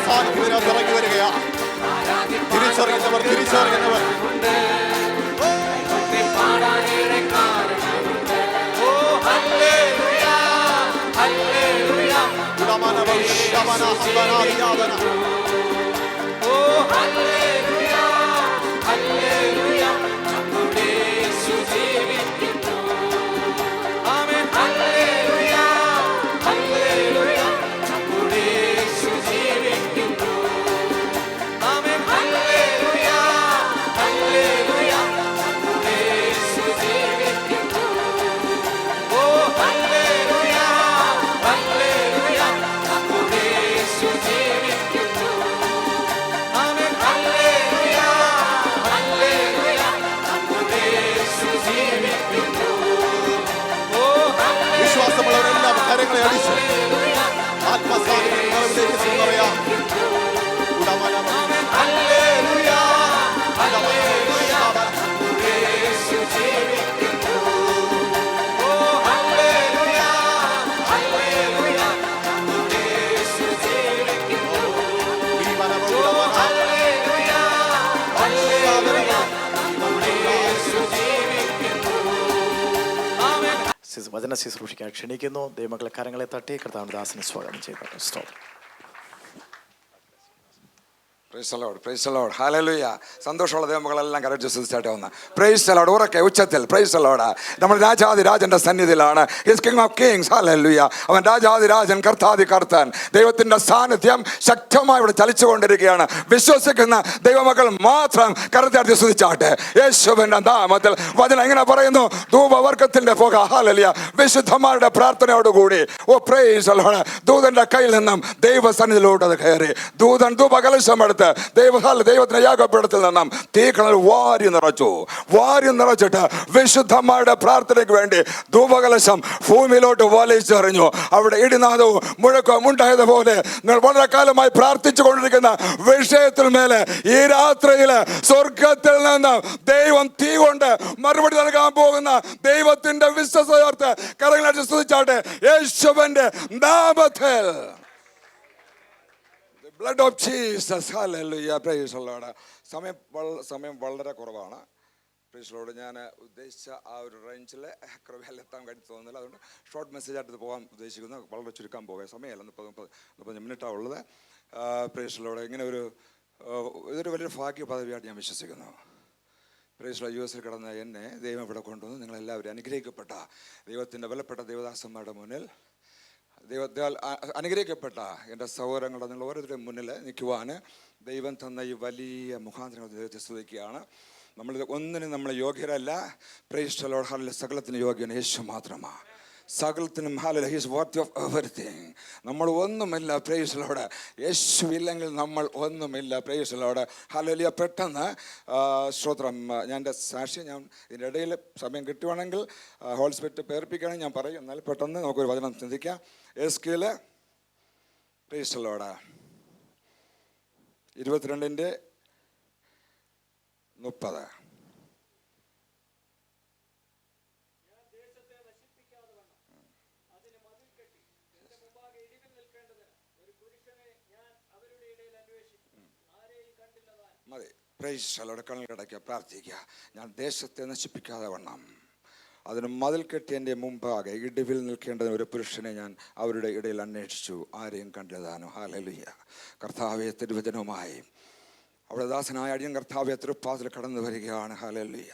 സാന്നിധ്യം ഇതിനകത്ത് ഇറങ്ങി വരികയാണ്. തിരിച്ചറിയുന്നവർ വിശ്വാസമുള്ളവരെല്ലാം കരങ്ങളെ അടിച്ച് ആത്മസാന്നിധ്യം പറയാം. വചന ശുശ്രൂഷിക്കാൻ ക്ഷണിക്കുന്നു. ദൈവമക്കളെ കരങ്ങളെ തട്ടി കർത്താവിന്റെ ദാസനെ സ്വാഗതം ചെയ്യട്ടെ. സ്തോത്രം. Price the Lord, praise the Lord, hallelujah. സന്തോഷമുള്ള ദൈവമക്കളെല്ലാം കരച്ച് സ്തുതിച്ചാട്ടെ ഒന്ന്. പ്രൈസ് ദി ലോർഡ്, ഉറക്കെ ഉച്ചത്തിൽ പ്രൈസ് ദി ലോർഡ്. നമ്മൾ രാജാതിരാജന്റെ സന്നിധിയിലാണ്. ഹിസ് കിങ് ഓഫ് കിങ്സ്, ഹല്ലേലൂയ. അവൻ രാജാതിരാജൻ, കർത്താതി കർത്താൻ. ദൈവത്തിന്റെ സാന്നിധ്യം ശക്തമായി ഇവിടെ ചലിച്ചുകൊണ്ടിരിക്കുകയാണ്. വിശ്വസിക്കുന്ന ദൈവമക്കൾ മാത്രം കരത്തടിച്ച് സ്തുതിച്ചാട്ടെ. യേശുവിന്റെ നാമത്തിൽ വചനം എങ്ങനെ പറയുന്നു? ധൂപവർഗത്തിന്റെ പുക, ഹല്ലേലൂയ, വിശുദ്ധന്മാരുടെ പ്രാർത്ഥനയോടുകൂടി, ഓ പ്രൈസ് ദി ലോർഡ്, ദൂതന്റെ കയ്യിൽ നിന്നും ദൈവസന്നിധിയിലോട്ട് അത് കയറി. ദൂതൻ ധൂപകലശം എടുത്ത് ദൈവത്തിന്റെ യാഗപീഠത്തിൽ നിന്നും തീക്കണൽ വാരി നിറച്ചിട്ട് വിശുദ്ധന്മാരുടെ പ്രാർത്ഥനയ്ക്ക് വേണ്ടി ധൂപകലശം ഭൂമിയിലോട്ട് വലിച്ചെറിഞ്ഞു. അവിടെ ഇടിനാദവും മുഴക്കവും ഉണ്ടായതുപോലെ നിങ്ങൾ വളരെ കാലമായി പ്രാർത്ഥിച്ചു കൊണ്ടിരിക്കുന്ന വിഷയത്തിൽ മേലെ ഈ രാത്രിയിൽ സ്വർഗത്തിൽ നിന്ന് ദൈവം തീ കൊണ്ട് മറുപടി നൽകാൻ പോകുന്ന ദൈവത്തിന്റെ വിശ്വസതയോർത്ത് കരങ്ങളടിച്ച് സ്തുതിച്ചാട്ടെ. യേശുവിന്റെ നാമത്തിൽ. Blood of Jesus, hallelujah, praise the Lord. സമയം വളരെ കുറവാണ്. Price the Lord. ഞാൻ ഉദ്ദേശിച്ച ആ ഒരു റേഞ്ചിൽ എത്താൻ കഴിഞ്ഞ് തോന്നുന്നില്ല. അതുകൊണ്ട് ഷോർട്ട് മെസ്സേജ് ആയിട്ട് പോകാൻ ഉദ്ദേശിക്കുന്നു. വളരെ ചുരുക്കാൻ പോവുക. സമയമല്ല, 30 മിനിറ്റാണ് ഉള്ളത്. Price the Lord. ഇങ്ങനെ ഇതൊരു വലിയൊരു ഭാഗ്യ പദവിയായിട്ട് ഞാൻ വിശ്വസിക്കുന്നു. Price the Lord. US കിടന്ന എന്നെ ദൈവം ഇവിടെ കൊണ്ടുവന്നു. നിങ്ങളെല്ലാവരും അനുഗ്രഹിക്കപ്പെട്ട ദൈവത്തിൻ്റെ വിലപ്പെട്ട ദൈവദാസന്മാരുടെ മുന്നിൽ, ദൈവത്താൽ അനുഗ്രഹിക്കപ്പെട്ട എൻ്റെ സഹോദരങ്ങളുടെ നിങ്ങൾ ഓരോരുത്തരുടെയും മുന്നിൽ നിൽക്കുവാൻ ദൈവം തന്ന ഈ വലിയ മുഖാന്തരങ്ങൾ ദൈവത്തെ സ്തുതിക്കുകയാണ്. ഒന്നിനും നമ്മൾ യോഗ്യരല്ല. പ്രൈസ് ദി ലോർഡ്, ഹല്ലേലൂയ. സകലത്തിന് യോഗ്യൻ യേശു മാത്രമാണ്. സകലത്തിനും ഹല്ലേലൂയ, he is worthy of everything. നമ്മൾ ഒന്നുമില്ല. Praise the Lord. യേശു ഇല്ലെങ്കിൽ നമ്മൾ ഒന്നുമില്ല. പ്രൈസ് ദി ലോർഡ്, ഹല്ലേലൂയ. പെട്ടെന്ന് സ്തോത്രം. ഞാൻ എൻ്റെ സാക്ഷി ഞാൻ ഇതിൻ്റെ ഇടയിൽ സമയം കിട്ടുവാണെങ്കിൽ ഹോൾ സ്പിരിറ്റ് പേർപ്പിക്കുകയാണെങ്കിൽ ഞാൻ പറയും. എന്നാൽ പെട്ടെന്ന് നമുക്കൊരു വചനം ചിന്തിക്കാം. Ezekiel price the Lord 22:30. മതി. Price the Lord. കണ്ണുകളടയ്ക്കുക, പ്രാർത്ഥിക്കുക. ഞാൻ ദേശത്തെ നശിപ്പിക്കാതെ വണ്ണം അതിന് മതിൽ കെട്ടി എൻ്റെ മുമ്പാകെ ഇടിവിൽ നിൽക്കേണ്ടതിന് ഒരു പുരുഷനെ ഞാൻ അവരുടെ ഇടയിൽ അന്വേഷിച്ചു, ആരെയും കണ്ടതാനോ. ഹല്ലേലൂയ. കർത്താവേ, തിരുവചനവുമായി അവിടെ ദാസനായ അടിയൻ കർത്താവേ തൃപ്പാതിൽ കടന്നു വരികയാണ്. ഹല്ലേലൂയ.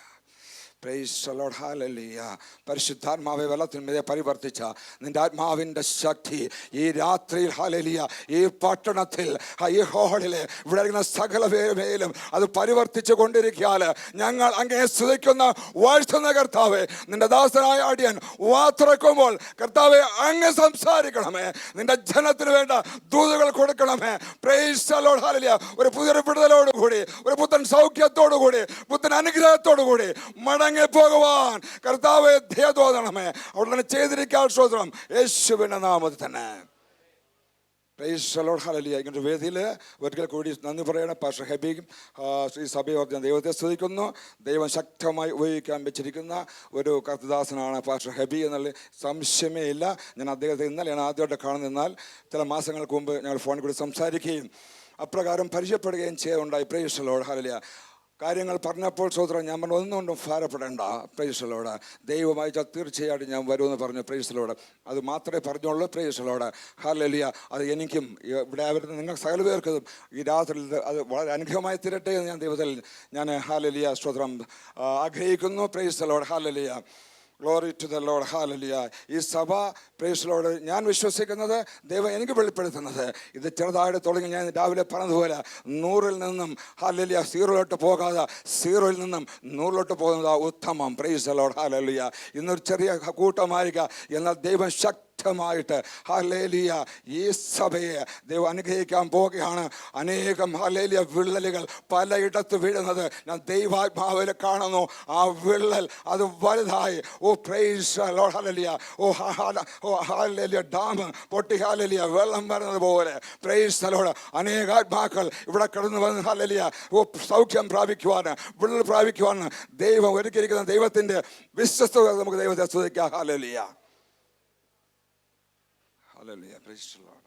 പ്രൈസ് ദി ലോർഡ്, ഹല്ലേലൂയ. പരിശുദ്ധാത്മാവെ വെള്ളത്തിന്മീതെ പരിവർത്തിച്ച നിന്റെ ആത്മാവിൻ്റെ ശക്തി ഈ രാത്രിയിൽ, ഹല്ലേലൂയ, ഈ പട്ടണത്തിൽ, ഈ ഹോളിലെ ഇവിടെ ഇരിക്കുന്ന സകല പേരും അത് പരിവർത്തിച്ചു കൊണ്ടിരിക്കാൻ ഞങ്ങൾ അങ്ങേ സ്തുതിക്കുന്ന വാഴ്ത്തുന്ന കർത്താവെ. നിന്റെ ദാസനായ അടിയൻ വാത്തുറക്കുമ്പോൾ കർത്താവെ അങ്ങ് സംസാരിക്കണമേ. നിന്റെ ജനത്തിന് വേണ്ട ദൂതുകൾ കൊടുക്കണമേ. പ്രൈസ് ദി ലോർഡ്, ഹല്ലേലൂയ. ഒരു പുതിയൊരു വിടുതലോടുകൂടി, ഒരു പുത്തൻ സൗഖ്യത്തോടുകൂടി, പുത്തൻ അനുഗ്രഹത്തോടുകൂടി പോകുവാൻ കർത്താവെ ദയതോന്നണമേ. അവിടെ തന്നെ ചെയ്തിരിക്കാൻ സ്തോത്രം യേശുവിന്റെ നാമത്തിൽ തന്നെ. Price the Lord, hallelujah. ഇങ്ങനൊരു വേദിയിൽ ഒരിക്കൽ കൂടി നന്ദി പറയണം. പാസ്റ്റർ ഹെബിയും ഈ സഭയോർത്ത് ഞാൻ ദൈവത്തെ സ്തുതിക്കുന്നു. ദൈവം ശക്തമായി ഉപയോഗിക്കാൻ വെച്ചിരിക്കുന്ന ഒരു കർത്തദാസനാണ് പാസ്റ്റർ ഹെബി എന്നുള്ള സംശയമേ ഇല്ല. ഞാൻ അദ്ദേഹത്തെ ഇന്നലെയാണ് ആദ്യമായിട്ട് കാണുന്നതിനാൽ ചില മാസങ്ങൾക്ക് മുമ്പ് ഞങ്ങൾ ഫോണിൽ കൂടി സംസാരിക്കുകയും അപ്രകാരം പരിചയപ്പെടുകയും ചെയ്യുണ്ടായി. Praise the Lord. ഹല്ലേലൂയ. കാര്യങ്ങൾ പറഞ്ഞപ്പോൾ സ്വതന്ത്രം ഞാൻ പറഞ്ഞു ഒന്നുകൊണ്ടും ഭാരപ്പെടേണ്ട. Price the Lord. ദൈവം അയച്ചാൽ തീർച്ചയായിട്ടും ഞാൻ വരുമെന്ന് പറഞ്ഞു. Price the Lord. അത് മാത്രമേ പറഞ്ഞുള്ളൂ. Price the Lord. ഹല്ലേലൂയ. അത് എനിക്കും ഇവിടെ വരുന്ന നിങ്ങൾ സകല പേർക്കും ഈ രാത്രി അത് വളരെ അനുഗ്രഹമായി തീരട്ടെ എന്ന് ഞാൻ ദൈവത്തിൽ ഹല്ലേലൂയ സ്തോത്രം ആഗ്രഹിക്കുന്നു. Praise the Lord. ഹല്ലേലൂയ. Glory to the Lord. ഹല്ലേലൂയ. ഈ സഭ പ്രൈസ് ദി ലോർഡ് ഞാൻ വിശ്വസിക്കുന്നത് ദൈവം എനിക്ക് വെളിപ്പെടുത്തുന്നത് ഇത് ചെറുതായിട്ട് തുടങ്ങി ഞാൻ രാവിലെ പറഞ്ഞതുപോലെ 100-ൽ നിന്നും ഹല്ലേലൂയ 0-ലോട്ട് പോകാതെ 0-ൽ നിന്നും 100-ലോട്ട് പോകുന്നത് ഉത്തമം. Price the Lord. ഹല്ലേലൂയ. ഇന്നൊരു ചെറിയ കൂട്ടമായിരിക്കുക, എന്നാൽ ദൈവം ശക്തമായിട്ട് ഹല്ലേലൂയ ഈ സഭയെ ദൈവം അനുഗ്രഹിക്കാൻ പോവുകയാണ്. അനേകം ഹല്ലേലൂയ വിള്ളലുകൾ പലയിടത്ത് വീഴുന്നത് ഞാൻ ദൈവാത്മാവിൽ കാണുന്നു. ആ വിള്ളൽ അത് വലുതായി price the Lord. Hallelujah. Hallelujah. Dam പൊട്ടി ഹല്ലേലൂയ വെള്ളം വരുന്നത് പോലെ പ്രൈസ് ദി ലോർഡ് അനേകാത്മാക്കൾ ഇവിടെ കടന്നു വന്ന് ഹല്ലേലൂയ സൗഖ്യം പ്രാപിക്കുവാൻ വിള്ളൽ പ്രാപിക്കുവാൻ ദൈവം ഒരുക്കിയിരിക്കുന്ന ദൈവത്തിൻ്റെ വിശ്വസ്തത നമുക്ക് ദൈവത്തെ സ്തുതിക്കാം. Hallelujah. Hallelujah. Praise the Lord.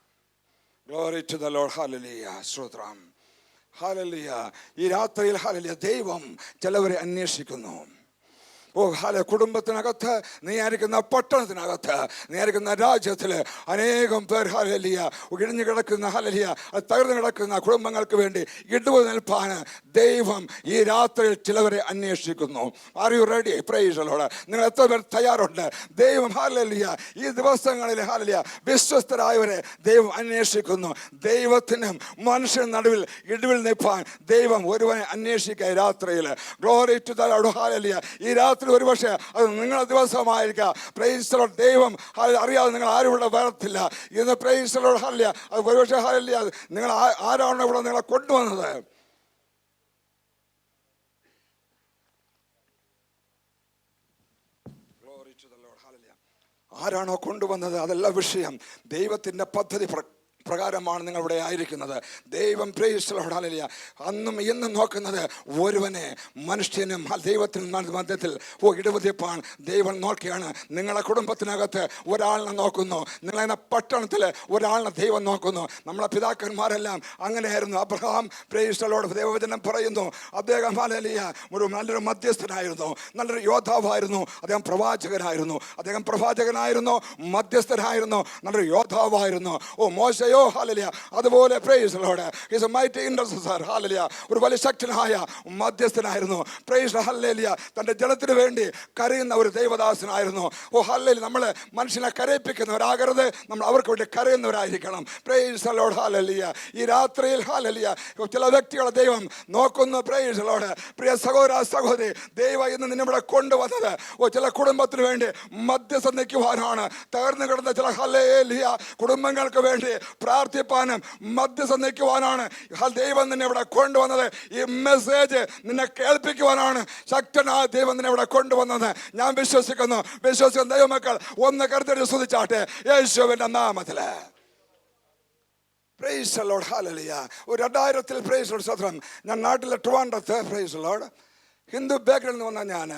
Glory to the Lord. Hallelujah. സ്തോത്രം. Hallelujah. ഈ രാത്രിയിൽ ഹല്ലേലൂയ ദൈവം ചിലവരെ അന്വേഷിക്കുന്നു. കുടുംബത്തിനകത്ത്, നീ ആയിരിക്കുന്ന പട്ടണത്തിനകത്ത്, നീ ആയിരിക്കുന്ന രാജ്യത്തിൽ അനേകം പേർ ഹല്ലേലൂയ ഇടിഞ്ഞു കിടക്കുന്ന ഹല്ലേലൂയ തകർന്നു കിടക്കുന്ന കുടുംബങ്ങൾക്ക് വേണ്ടി ഇടവ് നിൽപ്പാൻ ദൈവം ഈ രാത്രിയിൽ ചിലവരെ അന്വേഷിക്കുന്നു. Are you ready? Price the Lord. നിങ്ങൾ എത്ര പേർ തയ്യാറുണ്ട്? ദൈവം ഹല്ലേലൂയ ഈ ദിവസങ്ങളിൽ ഹല്ലേലൂയ വിശ്വസ്തരായവരെ ദൈവം അന്വേഷിക്കുന്നു. ദൈവത്തിനും മനുഷ്യൻ നടുവിൽ ഇടവിൽ നിൽപ്പാൻ ദൈവം ഒരുവനെ അന്വേഷിക്കുക രാത്രിയിൽ. Glory to the Lord. ഹല്ലേലൂയ. ഈ രാത്രി ഒരുപക്ഷെ അത് നിങ്ങളുടെ ദിവസമായിരിക്കാം. Price the Lord. ദൈവം അറിയാതെ നിങ്ങൾ ആരും ഇവിടെ വരത്തില്ല ഇന്ന്. Price the Lord. ഹല്ലേലൂയ. അത് ഒരുപക്ഷെ ഹല്ലേലൂയ നിങ്ങൾ ആരാണ് ഇവിടെ നിങ്ങളെ കൊണ്ടുവന്നത്? ആരാണോ കൊണ്ടുവന്നത് അതല്ല വിഷയം. ദൈവത്തിൻ്റെ പദ്ധതി പ്രകാരമാണ് നിങ്ങൾ ഇവിടെ ആയിരിക്കുന്നത്. ദൈവം പ്രൈസ് ദി ലോർഡ്. ഹല്ലേലൂയ അന്നും ഇന്നും നോക്കുന്നത് ഒരുവനെ മനുഷ്യനും ദൈവത്തിനും മധ്യത്തിൽ ഇടവതിപ്പാൻ ദൈവം നോക്കിയാണ്. നിങ്ങളെ കുടുംബത്തിനകത്ത് ഒരാളിനെ നോക്കുന്നു, നിങ്ങളെ പട്ടണത്തിൽ ഒരാളിനെ ദൈവം നോക്കുന്നു. നമ്മളെ പിതാക്കന്മാരെല്ലാം അങ്ങനെയായിരുന്നു. അബ്രഹാം പ്രൈസ് ദി ലോർഡ് ദൈവവചനം പറയുന്നു അദ്ദേഹം ഹല്ലേലൂയ ഒരു നല്ലൊരു മധ്യസ്ഥനായിരുന്നു, നല്ലൊരു യോദ്ധാവായിരുന്നു. അദ്ദേഹം പ്രവാചകനായിരുന്നു, മധ്യസ്ഥനായിരുന്നു, നല്ലൊരു യോദ്ധാവായിരുന്നു. മോശയോ ഹല്ലേലൂയ അതുപോലെ praise the Lord is a mighty intercessor. ഹല്ലേലൂയ ഒരു വലിയ ശക്തനായ മധ്യസ്ഥനായിരുന്നു. പ്രൈസ് ഹല്ലേലൂയ തൻ്റെ ജനത്തിന് വേണ്ടി കരയുന്ന ഒരു ദൈവദാസനായിരുന്നു. ഹല്ലേലൂയ നമ്മൾ മനുഷ്യനെ കരയിപ്പിക്കുന്നവരാകരുത്, നമ്മൾ അവർക്ക് വേണ്ടി കരയുന്നവരായിരിക്കണം. Praise the Lord. ഹല്ലേലൂയ ഈ രാത്രിയിൽ ഹല്ലേലൂയ ചില വ്യക്തികളെ ദൈവം നോക്കുന്നു. Price the Lord. പ്രിയ സഹോദര സഹോദരി, ദൈവം ഇന്ന് നിന്നിവിടെ കൊണ്ടുവന്നത് ചില കുടുംബത്തിന് വേണ്ടി മധ്യസ്ഥ നിൽക്കുവാനാണ്. തകർന്നു കിടന്ന ചില ഹല്ലേലൂയ കുടുംബങ്ങൾക്ക് വേണ്ടി പ്രാർത്ഥിപ്പാനും മധ്യസ്ഥ നിൽക്കുവാനാണ് ദൈവം നിന്നെ ഇവിടെ കൊണ്ടുവന്നത്. ഈ മെസ്സേജ് നിന്നെ കേൾപ്പിക്കുവാനാണ് ശക്തനായ ദൈവം നിന്നെ ഇവിടെ കൊണ്ടുവന്നത്. ഞാൻ വിശ്വസിക്കുന്ന ദൈവമക്കൾ ഒന്ന് കരുതി സ്തുതിച്ചാട്ടെ യേശുവിന്റെ നാമത്തില്. Praise the Lord. ഹല്ലേലൂയ. ഒരു 2000-ൽ പ്രൈസ് ദി ലോർഡ് സ്തോത്രം ഞാൻ നാട്ടിലെ ട്രിവാൻഡ്രത്ത് പ്രൈസ് ദി ലോർഡ് ഹിന്ദു ബാക്ക്ഗ്രൗണ്ടിൽ നിന്ന് വന്ന ഞാൻ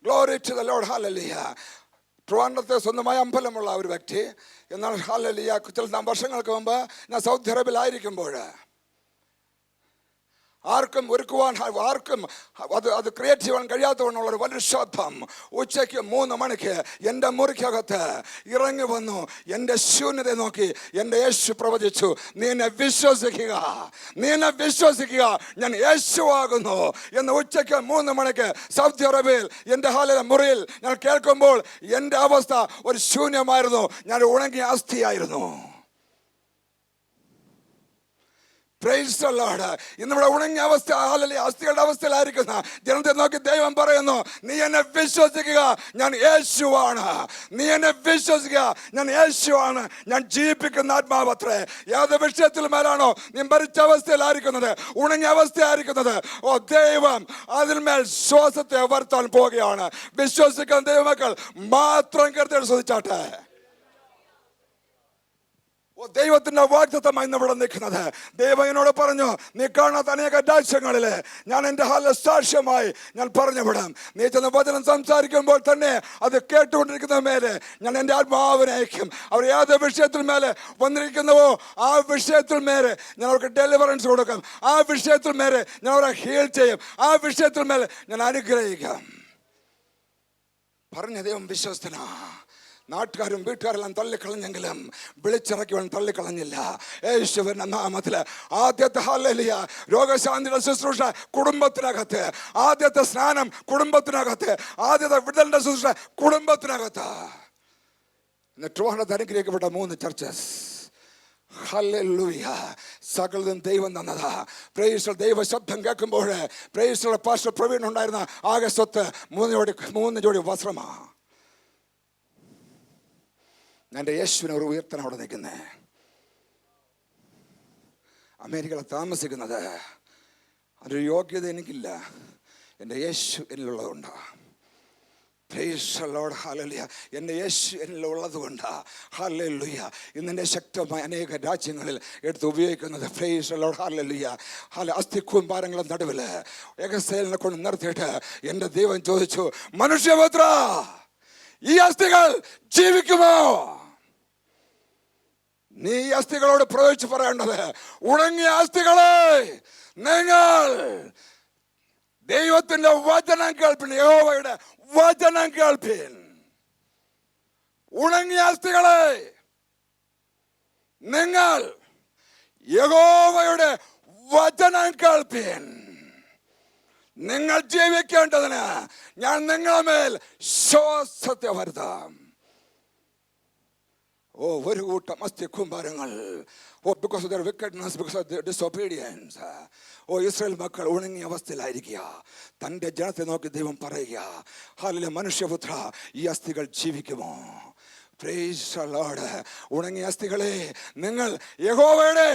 ഗ്ലോറി ടു ദി ലോർഡ്. ഹല്ലേലൂയ ട്രിവാൻഡ്രത്തെ സ്വന്തമായ അമ്പലമുള്ള ഒരു വ്യക്തി. എന്നാൽ ഹല്ലേലൂയ ചില വർഷങ്ങൾക്ക് മുമ്പ് ഞാൻ സൗദി അറേബ്യയിലായിരിക്കുമ്പോൾ ആർക്കും ഒരുക്കുവാൻ ആർക്കും അത് ക്രിയേറ്റ് ചെയ്യാൻ കഴിയാത്തവണ്ണുള്ളൊരു വലിയ ശബ്ദം ഉച്ചയ്ക്ക് 3 മണിക്ക് എൻ്റെ മുറിക്കകത്ത് ഇറങ്ങി വന്നു. എൻ്റെ ശൂന്യതയെ നോക്കി എൻ്റെ യേശു പ്രവചിച്ചു, നീ എന്നെ വിശ്വസിക്കുക ഞാൻ യേശുവാകുന്നു എന്ന് ഉച്ചയ്ക്ക് 3 മണിക്ക് സൗദി അറേബ്യയിൽ എൻ്റെ മുറിയിൽ ഞാൻ കേൾക്കുമ്പോൾ എൻ്റെ അവസ്ഥ ഒരു ശൂന്യമായിരുന്നു. ഞാൻ ഉണങ്ങിയ അസ്ഥിയായിരുന്നു. Price the Lord. ഇന്നിവിടെ ഉണങ്ങിയ അവസ്ഥ അസ്ഥികളുടെ അവസ്ഥയിലായിരിക്കുന്ന ജനത്തെ നോക്കി ദൈവം പറയുന്നു, നീ എന്നെ വിശ്വസിക്കുക ഞാൻ യേശുവാണ്. ഞാൻ ജീവിപ്പിക്കുന്ന ആത്മാവത്രേ. ഏത് വിഷയത്തിൽ മേലാണോ നീ മരിച്ച അവസ്ഥയിലായിരിക്കുന്നത്, ഉണങ്ങിയ അവസ്ഥയായിരിക്കുന്നത്, ദൈവം അതിന്മേൽ ശ്വാസത്തെ വരുത്താൻ പോവുകയാണ്. വിശ്വസിക്കുന്ന ദൈവമക്കൾ മാത്രം കരുതി ശ്രദ്ധിച്ചാട്ടെ. ദൈവത്തിന്റെ വാഗ്ദത്തമായി ഇവിടെ നിൽക്കുന്നത്. ദൈവം എന്നോട് പറഞ്ഞു, നീ കാണാത്ത അനേക രാജ്യങ്ങളില് ഞാൻ എൻ്റെ സാക്ഷ്യമായി ഞാൻ പറഞ്ഞു വിടാം. നീ ചെന്ന് വചനം സംസാരിക്കുമ്പോൾ തന്നെ അത് കേട്ടുകൊണ്ടിരിക്കുന്ന മേലെ ഞാൻ എൻ്റെ ആത്മാവിനെ അയക്കും. അവർ ഏത് വിഷയത്തിൽ മേലെ വന്നിരിക്കുന്നുവോ ആ വിഷയത്തിൽ മേലെ ഞാൻ അവർക്ക് ഡെലിവറൻസ് കൊടുക്കും. ആ വിഷയത്തിൽ മേലെ ഞാൻ അവരെ ഹീൽ ചെയ്യും. ആ വിഷയത്തിൽ മേലെ ഞാൻ അനുഗ്രഹിക്കാം. പറഞ്ഞ ദൈവം വിശ്വസ്തനാ. നാട്ടുകാരും വീട്ടുകാരെല്ലാം തള്ളിക്കളഞ്ഞെങ്കിലും വിളിച്ചിറക്കിവൻ തള്ളിക്കളഞ്ഞില്ല. യേശുവിന്റെ നാമത്തില് ആദ്യത്തെ ഹല്ലേലൂയ രോഗശാന്തിയുടെ ശുശ്രൂഷ കുടുംബത്തിനകത്ത്, ആദ്യത്തെ സ്നാനം കുടുംബത്തിനകത്ത്, ആദ്യത്തെ വിടുതലിന്റെ ശുശ്രൂഷ കുടുംബത്തിനകത്ത്. ട്രിവാൻഡ്രത്ത് അനുഗ്രഹിക്കപ്പെട്ട 3 ചർച്ചസ്. ഹല്ലേലൂയ. സകലതും ദൈവം തന്നതാ. പ്രൈസ്. ദൈവ ശബ്ദം കേൾക്കുമ്പോൾ പ്രൈസ് പാസ്റ്റർ പ്രവീൺ ഉണ്ടായിരുന്ന ആകെ സ്വത്ത് 3 ജോഡി വസ്ത്രമാ. എൻ്റെ യേശുവിനെ ഒരു ഉയർത്തന അവിടെ നിൽക്കുന്നത്. അമേരിക്കയിൽ താമസിക്കുന്നത് അതൊരു യോഗ്യത എനിക്കില്ല, എൻ്റെ യേശു എന്നിലുള്ളതുകൊണ്ടാ. Praise the Lord. ഹല്ലേലൂയ. എൻ്റെ യേശു എന്നിലുള്ളത് കൊണ്ടാ. ഹല്ലേലൂയ. ഇന്നെൻ്റെ ശക്തമായ അനേക രാജ്യങ്ങളിൽ എടുത്ത് ഉപയോഗിക്കുന്നത്. Price the Lord. ഹല്ലേലൂയ. അസ്ഥിക്കൂമ്പാരങ്ങളുടെ നടുവിൽ എഗസേലിനെ കൊണ്ട് നിർത്തിയിട്ട് എൻ്റെ ദൈവം ചോദിച്ചു, മനുഷ്യപുത്ര, ഈ അസ്ഥികൾ ജീവിക്കുമോ? നീ ഈ അസ്ഥികളോട് പ്രവചിച്ച് പറയേണ്ടത്, ഉണങ്ങിയ അസ്ഥികളെ നിങ്ങൾ ദൈവത്തിന്റെ വചനം കേൾപ്പിൻ, യഹോവയുടെ വചനം കേൾപ്പിൻ. ഉണങ്ങിയ അസ്ഥികളെ നിങ്ങൾ യഹോവയുടെ വചനം കേൾപ്പിൻ. നിങ്ങൾ ജീവിക്കേണ്ടതിന് ഞാൻ നിങ്ങളുടെ മേൽ ശ്വാസത്തെ വരുത്താം. ഒരു കൂട്ടം അസ്ഥികൂമ്പാരങ്ങൾ. Because of their wickedness, because of their disobedience. Israel മക്കൾ ഉണങ്ങിയ അവസ്ഥയിലായിരിക്കുക. തൻ്റെ ജനത്തെ നോക്കി ദൈവം പറയുക, ഹല്ലേലൂയ, മനുഷ്യപുത്ര, ഈ അസ്ഥികൾ ജീവിക്കുമോ? Price the Lord. ഉണങ്ങിയ അസ്ഥികളെ നിങ്ങൾ യഹോവയുടെ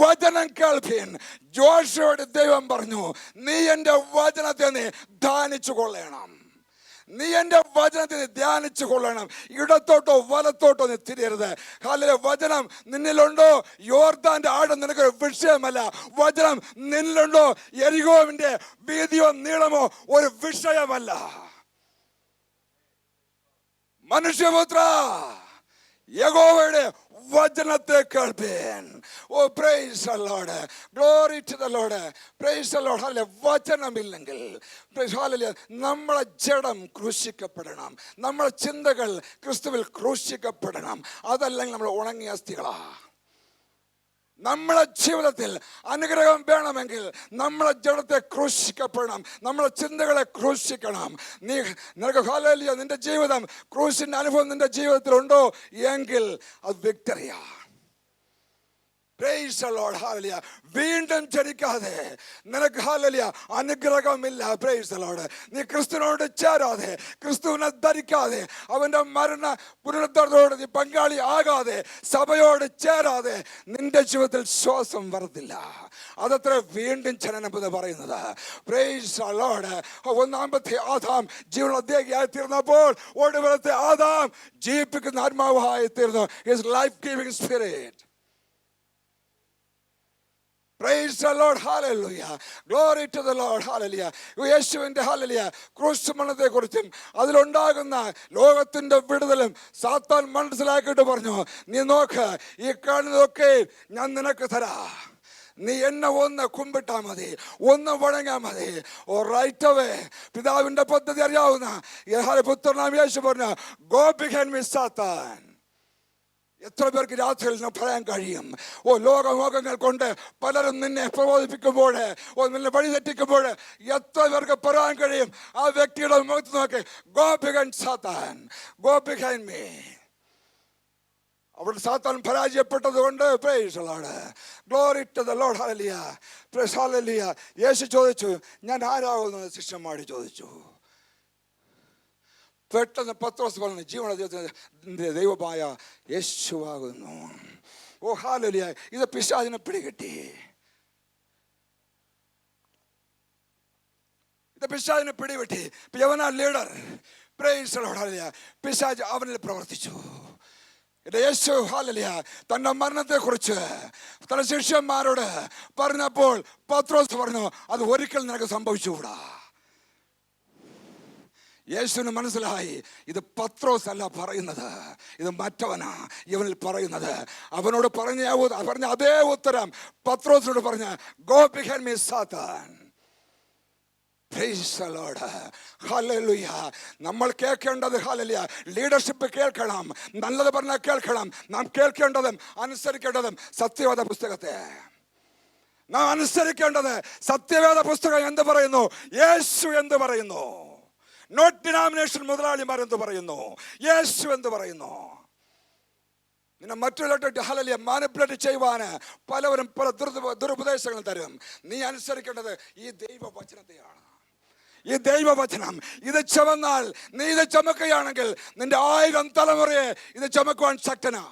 വചനം കേൾപ്പിൻ. ജോഷുവോട് ദൈവം പറഞ്ഞു, നീ എൻ്റെ വചനത്തെ നീ ധ്യാനിച്ചു കൊള്ളണം. നീ എൻ്റെ വചനത്തെ നീ ധ്യാനിച്ചു കൊള്ളണം. ഇടത്തോട്ടോ വലത്തോട്ടോ നീ തിരിയരുത്. ഹല്ലേലൂയ. വചനം നിന്നിലുണ്ടോ? യോർദാന്റെ ആഴം നിനക്ക് വിഷയമല്ല. വചനം നിന്നിലുണ്ടോ? യെരിഹോവിന്റെ വീതിയോ നീളമോ ഒരു വിഷയമല്ല. മനുഷ്യപുത്ര, യഹോവയുടെ വചനത്തെ കേൾപ്പിൻ. Praise the Lord. Glory to the Lord. Praise the Lord. ഹല്ലേലൂയ. വചനമില്ലെങ്കിൽ ഹല്ലേലൂയ നമ്മളെ ജഡം ക്രൂശിക്കപ്പെടണം. നമ്മളെ ചിന്തകൾ ക്രിസ്തുവിൽ ക്രൂശിക്കപ്പെടണം. അതല്ലെങ്കിൽ നമ്മൾ ഉണങ്ങിയ അസ്ഥികളാ. നമ്മളെ ജീവിതത്തിൽ അനുഗ്രഹം വേണമെങ്കിൽ നമ്മളെ ജഡത്തെ ക്രൂശിക്കപ്പെടണം. നമ്മളെ ചിന്തകളെ ക്രൂശിക്കണം. നിനക്ക് ഹല്ലേലൂയ നിന്റെ ജീവിതം ക്രൂശിന്റെ അനുഭവം നിന്റെ ജീവിതത്തിൽ ഉണ്ടോ എങ്കിൽ അത് വിക്ടറിയാ. Praise the Lord. ഹല്ലേലൂയ. വീണ്ടും ജനിക്കാതെ നിനക്ക് ഹല്ലേലൂയ അനുഗ്രഹമില്ല. Praise the Lord. നീ ക്രിസ്തുവിനോട് ചേരാതെ, ക്രിസ്തുവിനെ ധരിക്കാതെ, അവന്റെ മരണ പുനരുദ്ധാനത്തോട് നീ പങ്കാളി ആകാതെ, സഭയോട് ചേരാതെ നിന്റെ ജീവിതത്തിൽ ശ്വാസം വരത്തില്ല. അതത്ര വീണ്ടും ജനനം എന്ന് പറയുന്നത്. Price the Lord. ഒന്നാമത്തെ ആദാം ജീവനുള്ള ദേഹിയായി തീർന്നപ്പോൾ ഒടുവിലത്തെ ആദാം ജീവിപ്പിക്കുന്ന ആത്മാവായി തീർന്നു. His life giving spirit. Praise the Lord. Hallelujah. Glory to the Lord. Hallelujah. യേശുവിന്റെ ഹല്ലേലൂയ ക്രൂശ് മരണത്തെക്കുറിച്ചും അതിലുണ്ടാകുന്ന ലോകത്തിന്റെ വിടുതലും സാത്താൻ മനസ്സിലാക്കിയിട്ട് പറഞ്ഞു, നീ നോക്ക്, ഈ കാണുന്നതൊക്കെ ഞാൻ നിനക്ക് തരാം. നീ എന്നെ ഒന്ന് കുമ്പിട്ടാ മതി, ഒന്ന് വണങ്ങാ മതി. റൈറ്റ് അവേ പിതാവിന്റെ പദ്ധതി അറിയാവുന്ന പുത്രനാം യേശു പറഞ്ഞു, ഗോ ബിഹൈൻഡ് മീ സാത്താൻ. എത്ര പേർക്ക് രാത്രിയിൽ നിന്ന് പറയാൻ കഴിയും? ലോകമോഹങ്ങൾ കൊണ്ട് പലരും നിന്നെ പ്രബോധിപ്പിക്കുമ്പോൾ, നിന്നെ വഴി തെറ്റിക്കുമ്പോൾ എത്ര പേർക്ക് പറയാൻ കഴിയും? ആ വ്യക്തിയുടെ മുഖത്ത് നോക്കി, go behind Satan, go behind me. അവിടെ സാത്താൻ പരാജയപ്പെട്ടത് കൊണ്ട് praise the Lord. Glory to the Lord. ഹല്ലേലൂയ. പ്രൈസ് ഹല്ലേലൂയ. യേശു ചോദിച്ചു, ഞാൻ ആരാകുന്നു? ശിഷ്യന്മാർ ചോദിച്ചു. പെട്ടെന്ന് പത്രോസ് പറഞ്ഞു, ജീവനുള്ള ദൈവമായ യേശുവാകുന്നു. ഹല്ലേലൂയ. ഇത് പിശാചിനെ പിടികിട്ടി. ഇത് പിശാചിനെ പിടികിട്ടി. യവനാ ലീഡർ. Praise the Lord. ഹല്ലേലൂയ. പിശാച് അവനിൽ പ്രവർത്തിച്ചു. ഇത് യേശു ഹല്ലേലൂയ തന്റെ മരണത്തെക്കുറിച്ച് തന്റെ ശിഷ്യന്മാരോട് പറഞ്ഞപ്പോൾ പത്രോസ് പറഞ്ഞു, അത് ഒരിക്കൽ നിനക്ക് സംഭവിച്ചുകൂടാ. യേശുവിന് മനസ്സിലായി, ഇത് പത്രോസ് അല്ല പറയുന്നത്, ഇത് മറ്റവനാ ഇവനിൽ പറയുന്നത്. അവനോട് പറഞ്ഞ അതേ ഉത്തരം പത്രോസിനോട് പറഞ്ഞ, ഗോ ബിഹൈൻഡ് മീ സാത്താൻ. Price the Lord. ഹല്ലേലൂയ. നമ്മൾ കേൾക്കേണ്ടത് ഹല്ലേലൂയ ലീഡർഷിപ്പ് കേൾക്കണം, നല്ലത് പറഞ്ഞാൽ കേൾക്കണം. നാം കേൾക്കേണ്ടതും അനുസരിക്കേണ്ടതും സത്യവേദ പുസ്തകത്തെ. നാം അനുസരിക്കേണ്ടത് സത്യവേദ പുസ്തകം എന്ത് പറയുന്നു, യേശു എന്ത് പറയുന്നു, നോട്ട് ഡിനോമിനേഷൻ മുതലാളിമാർ എന്ത് പറയുന്നു, യേശു എന്ത് പറയുന്നു. നിന്നെ മറ്റുള്ളവരുടെ ഹല്ലേലൂയ മാനിപ്പുലേറ്റ് ചെയ്യുവാന് പലവരും പല ദുരുപദേശങ്ങളും തരും. നീ അനുസരിക്കേണ്ടത് ഈ ദൈവവചനത്തെയാണ്. ഈ ദൈവവചനം ഇത് ചുമന്നാൽ, നീ ഇത് ചുമക്കുകയാണെങ്കിൽ നിന്റെ 1000 തലമുറയെ ഇത് ചുമക്കുവാൻ ശക്തനാ.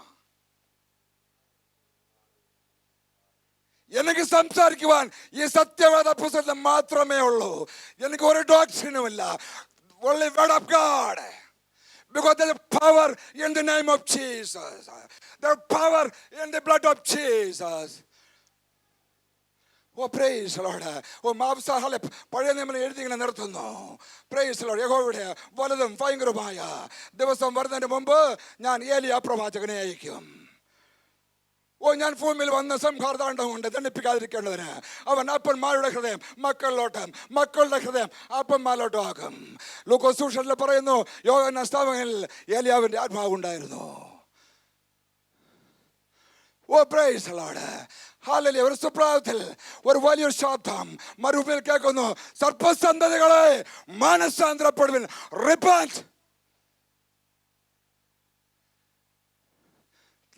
എനിക്ക് സംസാരിക്കുവാൻ ഈ സത്യവേദ പുസ്തകത്തിൽ മാത്രമേ ഉള്ളൂ. എനിക്ക് ഒരു ഡോക്ട്രിനുമില്ല. Only word of God. Because there is power in the name of Jesus. There is power in the blood of Jesus. Oh, praise the Lord. Oh, മാംസാഹാല പഴയ നിയമം എഴുതി ഇങ്ങനെ നിർത്തുന്നു. Praise the Lord. യഹോവയുടെ വലുതും ഭയങ്കരമായ ദിവസം വരുന്നതിന് മുമ്പ് ഞാൻ ഏലിയാ പ്രവാചകനെ അയക്കും. ഞാൻ ഭൂമിയിൽ വന്ന സംഹാർദാണ്ഡം കൊണ്ട് ദണ്ഡിപ്പിക്കാതിരിക്കേണ്ടതിന് അവൻ അപ്പന്മാരുടെ ഹൃദയം മക്കളിലോട്ടും മക്കളുടെ ഹൃദയം അപ്പന്മാരിലോട്ടും ആക്കും. ലൂക്കോസ് സുവിശേഷത്തിൽ പറയുന്നു, യോഹന്നാൻ സ്നാപകനിൽ ഏലിയാവിന്റെ ആത്മാവ് ഉണ്ടായിരുന്നു. ഓ പ്രൈസ് ദി ലോർഡ്. ഹല്ലേലൂയ. ഒരു സുപ്രഭാതത്തിൽ ഒരു വലിയൊരു ശബ്ദം മരുഭൂമിയിൽ കേൾക്കുന്നു, സർപ്പസന്തതികളെ മാനസാന്തരപ്പെടുവിൻ, റിപ്പന്റ്.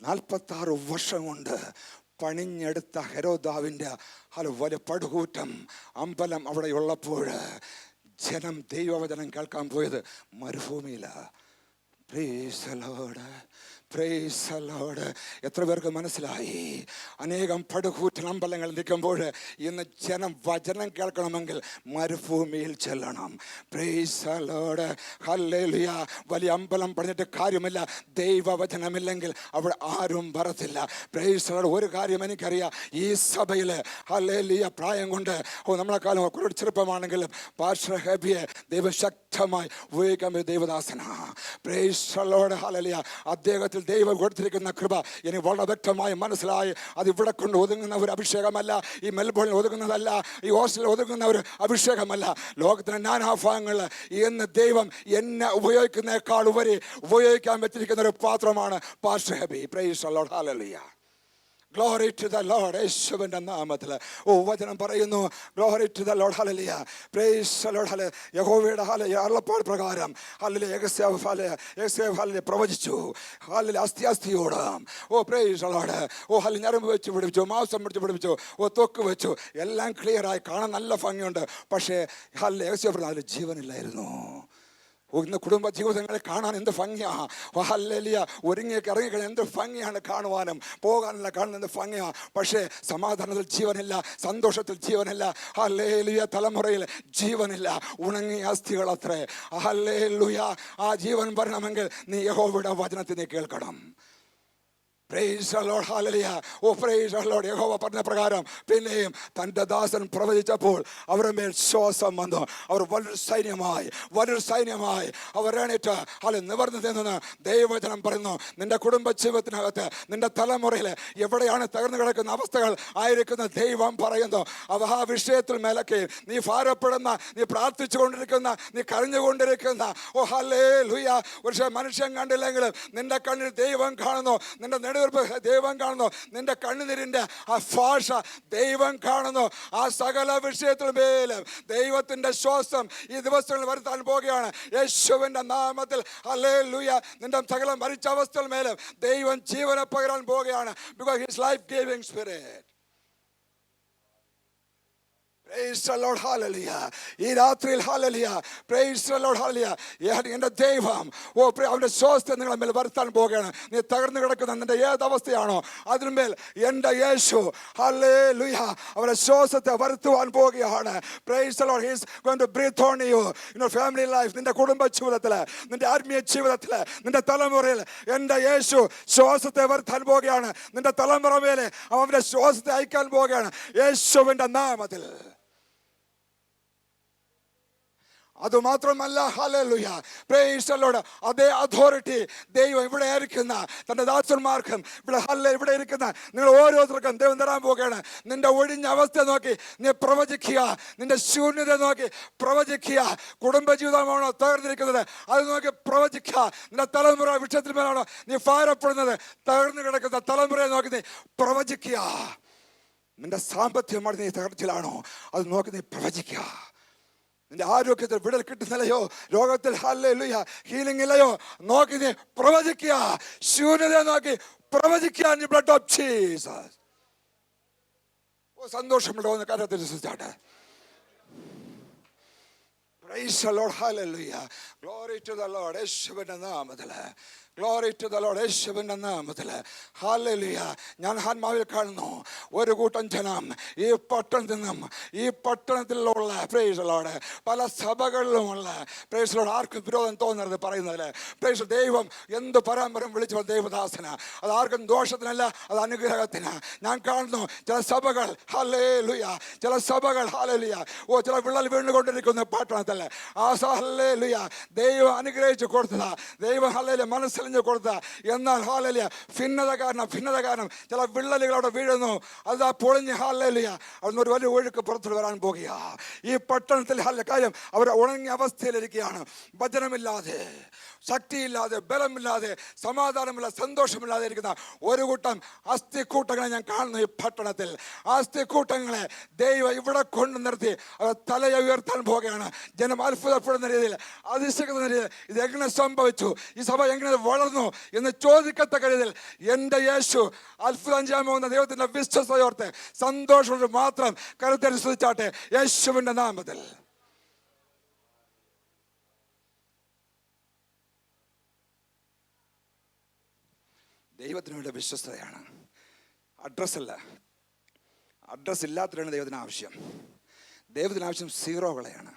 46 വർഷം കൊണ്ട് പണിഞ്ഞെടുത്ത ഹെരോദാവിൻ്റെ വലിയ പടുകൂറ്റം അമ്പലം അവിടെ ഉള്ളപ്പോൾ ജനം ദൈവവചനം കേൾക്കാൻ പോയത് മരുഭൂമിയിലാണ്. Praise the Lord. Praise the Lord. എത്ര പേർക്ക് മനസ്സിലായി? അനേകം പടുകൂറ്റൻ അമ്പലങ്ങൾ നിൽക്കുമ്പോൾ ഇന്ന് ജനം വചനം കേൾക്കണമെങ്കിൽ മരുഭൂമിയിൽ ചെല്ലണം. Price the Lord. ഹല്ലേലൂയ. വലിയ അമ്പലം പണിഞ്ഞിട്ട് കാര്യമില്ല, ദൈവവചനമില്ലെങ്കിൽ അവിടെ ആരും വരത്തില്ല. Price the Lord. ഒരു കാര്യം എനിക്കറിയാം, ഈ സഭയിൽ ഹല്ലേലൂയ പ്രായം കൊണ്ട് നമ്മളെക്കാലം കുറച്ച് ചെറുപ്പമാണെങ്കിലും പാസ്റ്റർ ഹെബിയെ ദൈവം ശക്തമായി ഉപയോഗിക്കാൻ ദൈവദാസനാ. Praise the Lord. ഹല്ലേലൂയ. അദ്ദേഹത്തിൽ ദൈവം കൊടുത്തിരിക്കുന്ന കൃപ എനിക്ക് വളരെ വ്യക്തമായി മനസ്സിലായി. അത് ഇവിടെ കൊണ്ട് ഒതുങ്ങുന്ന ഒരു അഭിഷേകമല്ല, ഈ മെൽബോണിൽ ഒതുങ്ങുന്നതല്ല, ഈ ഹോസ്റ്റലിൽ ഒതുങ്ങുന്ന ഒരു അഭിഷേകമല്ല. ലോകത്തിൻ്റെ നാനാഭാഗങ്ങളിൽ ഇന്ന് ദൈവം എന്നെ ഉപയോഗിക്കുന്നേക്കാൾ ഉപരി ഉപയോഗിക്കാൻ വെച്ചിരിക്കുന്ന ഒരു പാത്രമാണ് pastor Hebi. Praise the Lord. ഹല്ലേലൂയ. Glory to the Lord. യേശുവിൻ്റെ നാമത്തിൽ വചനം പറയുന്നു, Glory to the Lord. ഹല്ലേലൂയ. Praise the Lord. യഹോവയുടെ അരുളപ്പാട് പ്രകാരം ഹല്ലേലൂയ യെഹോവ പ്രവചിച്ചു. ഹല്ലേലൂയ. അസ്ഥിയോട് praise the Lord. ഹല്ലേലൂയ ഞരമ്പ് വെച്ച് പിടിപ്പിച്ചു, മാംസം പിടിപ്പിച്ചു, ത്വക്ക് വെച്ചു, എല്ലാം ക്ലിയറായി, കാണാൻ നല്ല ഭംഗിയുണ്ട്. പക്ഷേ ഹല്ലേലൂയ യെഹോവ അതിൽ ജീവനില്ലായിരുന്നു. ഇന്ന് കുടുംബ ജീവിതങ്ങളെ കാണാൻ എന്ത് ഭംഗിയാണ്. ഹല്ലേലൂയ. ഒരുങ്ങിയൊക്കെ ഇറങ്ങിക്കഴിഞ്ഞാൽ എന്ത് ഭംഗിയാണ് കാണുവാനും പോകാനുള്ള കാണുന്ന എന്ത് ഭംഗിയാണ്. പക്ഷേ സമാധാനത്തിൽ ജീവനില്ല, സന്തോഷത്തിൽ ജീവനില്ല. ഹല്ലേലൂയ. തലമുറയിൽ ജീവനില്ല, ഉണങ്ങിയ അസ്ഥികൾ അത്രേ. ഹല്ലേലൂയ. ആ ജീവൻ വരണമെങ്കിൽ നീ യഹോവയുടെ വചനത്തെ നീ കേൾക്കണം. Praise the Lord. Hallelujah. Praise the Lord. യഹോവ പറഞ്ഞ പ്രകാരം പിന്നെയും തൻ്റെ ദാസൻ പ്രവചിച്ചപ്പോൾ അവരുടെ മേൽ ശ്വാസം വന്നു. അവർ വലിയൊരു സൈന്യമായി അവർ എണീറ്റ് നിവർന്നു നിന്ന് ദൈവവചനം പറയുന്നു, നിന്റെ കുടുംബ ജീവിതത്തിനകത്ത് നിന്റെ തലമുറയിൽ എവിടെയാണ് തകർന്നു കിടക്കുന്ന അവസ്ഥകൾ ആയിരിക്കുന്ന ദൈവം പറയുന്നു. അവ ആ വിഷയത്തിൽ മേലൊക്കെ നീ ഭാരപ്പെടുന്ന, നീ പ്രാർത്ഥിച്ചു കൊണ്ടിരിക്കുന്ന, നീ കരഞ്ഞുകൊണ്ടിരിക്കുന്ന ഹല്ലേലൂയ. പക്ഷേ മനുഷ്യൻ കണ്ടില്ലെങ്കിലും നിന്റെ കണ്ണിൽ ദൈവം കാണുന്നു, നിന്റെ ദൈവം കാണുന്നു, നിന്റെ കണ്ണുനീരിന്റെ ആ ഭാഷ ദൈവം കാണുന്നു. ആ സകല വിഷയത്തിൽ മേലും ദൈവത്തിന്റെ ശ്വാസം ഈ ദിവസങ്ങളിൽ വരുത്താൻ പോകുകയാണ് യേശുവിന്റെ നാമത്തിൽ. ഹല്ലേലൂയ. നിന്റെ സകല മരിച്ച അവസ്ഥയിൽ മേലും ദൈവം ജീവനെ പകരാൻ പോകുകയാണ്. Because his life giving spirit. Praise the Lord, hallelujah. ഈ രാത്രിയിൽ hallelujah. Praise the Lord, hallelujah. എൻ്റെ ദൈവം അവൻ്റെ ശ്വാസത്തെ നിങ്ങളെ മേൽ വരുത്താൻ പോവുകയാണ്. നീ തകർന്നു കിടക്കുന്ന നിന്റെ ഏതവസ്ഥയാണോ അതിന്മേൽ എൻ്റെ യേശു hallelujah അവരുടെ ശ്വാസത്തെ വരുത്തുവാൻ പോവുകയാണ്. Praise the Lord. He is going to breathe on you in your family life. നിന്റെ കുടുംബ ജീവിതത്തിൽ, നിന്റെ ആത്മീയ ജീവിതത്തിൽ, നിന്റെ തലമുറയിൽ എൻ്റെ യേശു ശ്വാസത്തെ വരുത്താൻ പോവുകയാണ്. നിന്റെ തലമുറ മേലെ അവന്റെ ശ്വാസത്തെ അയക്കാൻ പോവുകയാണ് യേശുവിന്റെ നാമത്തിൽ. അതുമാത്രമല്ല ഹല്ലേലൂയ, പ്രൈസ് ദി ലോർഡ്, അതേ അതോറിറ്റി ദൈവം ഇവിടെ ഇരിക്കുന്ന തന്റെ ദാസന്മാർക്കും ഇവിടെ ഇരിക്കുന്ന നിങ്ങൾ ഓരോരുത്തർക്കും ദൈവം തരാൻ പോവുകയാണ്. നിന്റെ ഒഴിഞ്ഞ അവസ്ഥ നോക്കി നീ പ്രവചിക്കുക, നിന്റെ ശൂന്യത നോക്കി പ്രവചിക്കുക. കുടുംബജീവിതമാണോ തകർന്നിരിക്കുന്നത് അത് നോക്കി പ്രവചിക്കുക. നിന്റെ തലമുറ വിഷയത്തിന്മേലാണോ നീ ഭാരപ്പെടുന്നത്, തകർന്നു കിടക്കുന്ന തലമുറയെ നോക്കി നീ പ്രവചിക്കുക. നിന്റെ സാമ്പത്തികമായി നീ തകർച്ചയിലാണോ അത് നോക്കി നീ പ്രവചിക്കുക. നിന്റെ ആരോഗ്യത്തിൽ വിടൽ കിട്ടുന്നില്ലയോ, രോഗത്തിൽ ഹല്ലേലൂയ ഹീലിംഗ് ഇല്ലയോ, നോക്കി നീ പ്രവചിക്കുക. ശൂന്യത നോക്കി പ്രവചിക്കുക. Blood of Jesus. സന്തോഷമുണ്ടോ എന്ന് കാര്യത്തിൽ വിശ്വസിച്ചാട്ടെ. Praise the Lord, hallelujah. Glory to the Lord. യേശുവിന്റെ നാമത്തിൽ, ഗ്ലോറി ടു ദ ലോർഡ്. യേശുവിന്റെ നാമത്തിൽ ഹല്ലേലൂയ. ഞാൻ ആത്മാവിൽ കാണുന്നു ഒരു കൂട്ടം ജനം ഈ പട്ടണത്തിൽ നിന്നും, ഈ പട്ടണത്തിലുള്ള പ്രൈസ് ദി ലോർഡ് പല സഭകളിലുമുള്ള പ്രൈസ് ദി ലോർഡ് ആർക്കും വിരോധം തോന്നരുത് പറയുന്നതിൽ. പ്രൈസ് ദൈവം എന്ത് പരമ്പരം വിളിച്ചു ദൈവദാസന, അത് ആർക്കും ദോഷത്തിനല്ല, അത് അനുഗ്രഹത്തിന്. ഞാൻ കാണുന്നു ചില സഭകൾ ഹല്ലേലൂയ, ചില സഭകൾ ഹല്ലേലൂയ ചില വിള്ളൽ വീണുകൊണ്ടിരിക്കുന്ന പട്ടണത്തിൽ ആ ഹല്ലേലൂയ ദൈവം അനുഗ്രഹിച്ചു കൊടുത്തതാ, ദൈവം ഹല്ലേലൂയ മനസ്സിൽ കൊടുത്ത. എന്നാൽ ഹല്ലേലൂയ ഭിന്നത കാരണം ചില വിള്ളലുകൾ അവിടെ വീഴുന്നു. അത് പൊളിഞ്ഞ് ഹല്ലേലൂയ അവിടുന്ന് ഒരു വലിയ ഒഴുക്ക് പുറത്തു വരാൻ പോകുക. ഈ പട്ടണത്തിൽ കാര്യം അവർ ഉണങ്ങിയ അവസ്ഥയിലിരിക്കുകയാണ്. വചനമില്ലാതെ, ശക്തിയില്ലാതെ, ബലമില്ലാതെ, സമാധാനമില്ലാതെ, സന്തോഷമില്ലാതെ ഇരിക്കുന്ന ഒരു കൂട്ടം അസ്ഥിക്കൂട്ടങ്ങളെ ഞാൻ കാണുന്നു ഈ പട്ടണത്തിൽ. അസ്ഥിക്കൂട്ടങ്ങളെ ദൈവം ഇവിടെ കൊണ്ടു നിർത്തി അവർ തലയെ ഉയർത്താൻ പോകുകയാണ്. ജനം അത്ഭുതപ്പെടുന്ന രീതിയിൽ, അതിശയിക്കുന്ന രീതിയിൽ ഇത് എങ്ങനെ സംഭവിച്ചു, ഈ സഭ എങ്ങനെ വളർന്നു എന്ന് ചോദിക്കത്തക്ക രീതിയിൽ എൻ്റെ യേശു അത്ഭുതം ചെയ്യാൻ പോകുന്ന ദൈവത്തിന്റെ വിശ്വസതയോർത്ത് സന്തോഷത്തോടെ മാത്രം കരുത്തനുസരിച്ചാട്ടെ യേശുവിന്റെ നാമത്തിൽ. ദൈവത്തിന് വേണ്ട വിശ്വസ്തതയാണ്, അഡ്രസ്സല്ല. അഡ്രസ്സ് ഇല്ലാത്തവരാണ് ദൈവത്തിന് ആവശ്യം. ദൈവത്തിന് ആവശ്യം സീറോകളെയാണ്.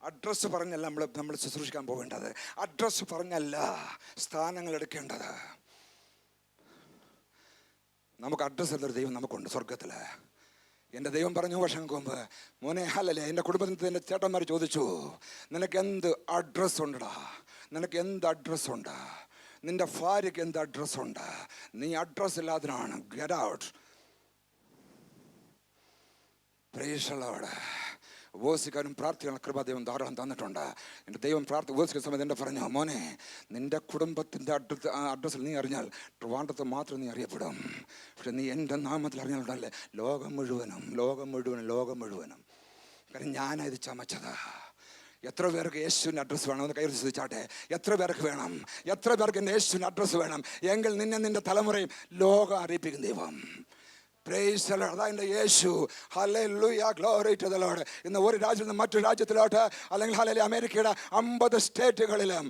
അഡ്രസ്സ് പറഞ്ഞല്ല നമ്മൾ ശുശ്രൂഷിക്കാൻ പോകേണ്ടത്. അഡ്രസ്സ് പറഞ്ഞല്ല സ്ഥാനങ്ങൾ എടുക്കേണ്ടത്. നമുക്ക് അഡ്രസ്സ് ഉള്ളൊരു ദൈവം നമുക്കുണ്ട് സ്വർഗത്തിൽ. എൻ്റെ ദൈവം പറഞ്ഞു വർഷങ്ങൾക്ക് മുമ്പ്, മോനെ ഹല്ലേലൂയ, എൻ്റെ കുടുംബത്തിൽ എൻ്റെ ചേട്ടന്മാർ ചോദിച്ചു, നിനക്ക് എന്ത് അഡ്രസ്സ് ഉണ്ടടാ, നിനക്ക് എന്ത് അഡ്രസ്സുണ്ട്, നിൻ്റെ ഭാര്യയ്ക്ക് എന്ത് അഡ്രസ്സുണ്ട്, നീ അഡ്രസ്സ് ഇല്ലാത്തതാണ്. Get out. Praise the Lord. ഉപവസിക്കാനും പ്രാർത്ഥിക്കാനും കൃപ ദൈവം ധാരാളം തന്നിട്ടുണ്ട്. എൻ്റെ ദൈവം ഉപവസിക്കുന്ന സമയത്ത് എൻ്റെ പറഞ്ഞു, മോനെ നിൻ്റെ കുടുംബത്തിൻ്റെ അഡ്രസ്സിൽ നീ അറിഞ്ഞാൽ ട്രിവാൻഡ്രത്ത് മാത്രം നീ അറിയപ്പെടും. പക്ഷെ നീ എൻ്റെ നാമത്തിൽ അറിഞ്ഞാലുണ്ടല്ലേ ലോകം മുഴുവനും. കാരണം ഞാനാണ് ഇത് ചമച്ചത്. എത്ര പേർക്ക് യേശുവിൻ്റെ അഡ്രസ്സ് വേണം എന്ന് കൈ ചോദിച്ചാട്ടെ. എത്ര പേർക്ക് വേണം? എത്ര പേർക്ക് എൻ്റെ യേശുവിൻ്റെ അഡ്രസ്സ് വേണം? എങ്കിൽ നിന്റെ തലമുറയും ലോകം അറിയിപ്പിക്കും ദൈവം. Praise the Lord. അതാ യേശു. ഹല്ലേലൂയ, ഗ്ലോറി ടു ദി ലോർഡ്. ഇന്ന് ഒരു രാജ്യത്ത് നിന്ന് മറ്റൊരു രാജ്യത്തിലോട്ട്, അല്ലെങ്കിൽ ഹല്ലേലൂയ അമേരിക്കയുടെ 50 സ്റ്റേറ്റുകളിലും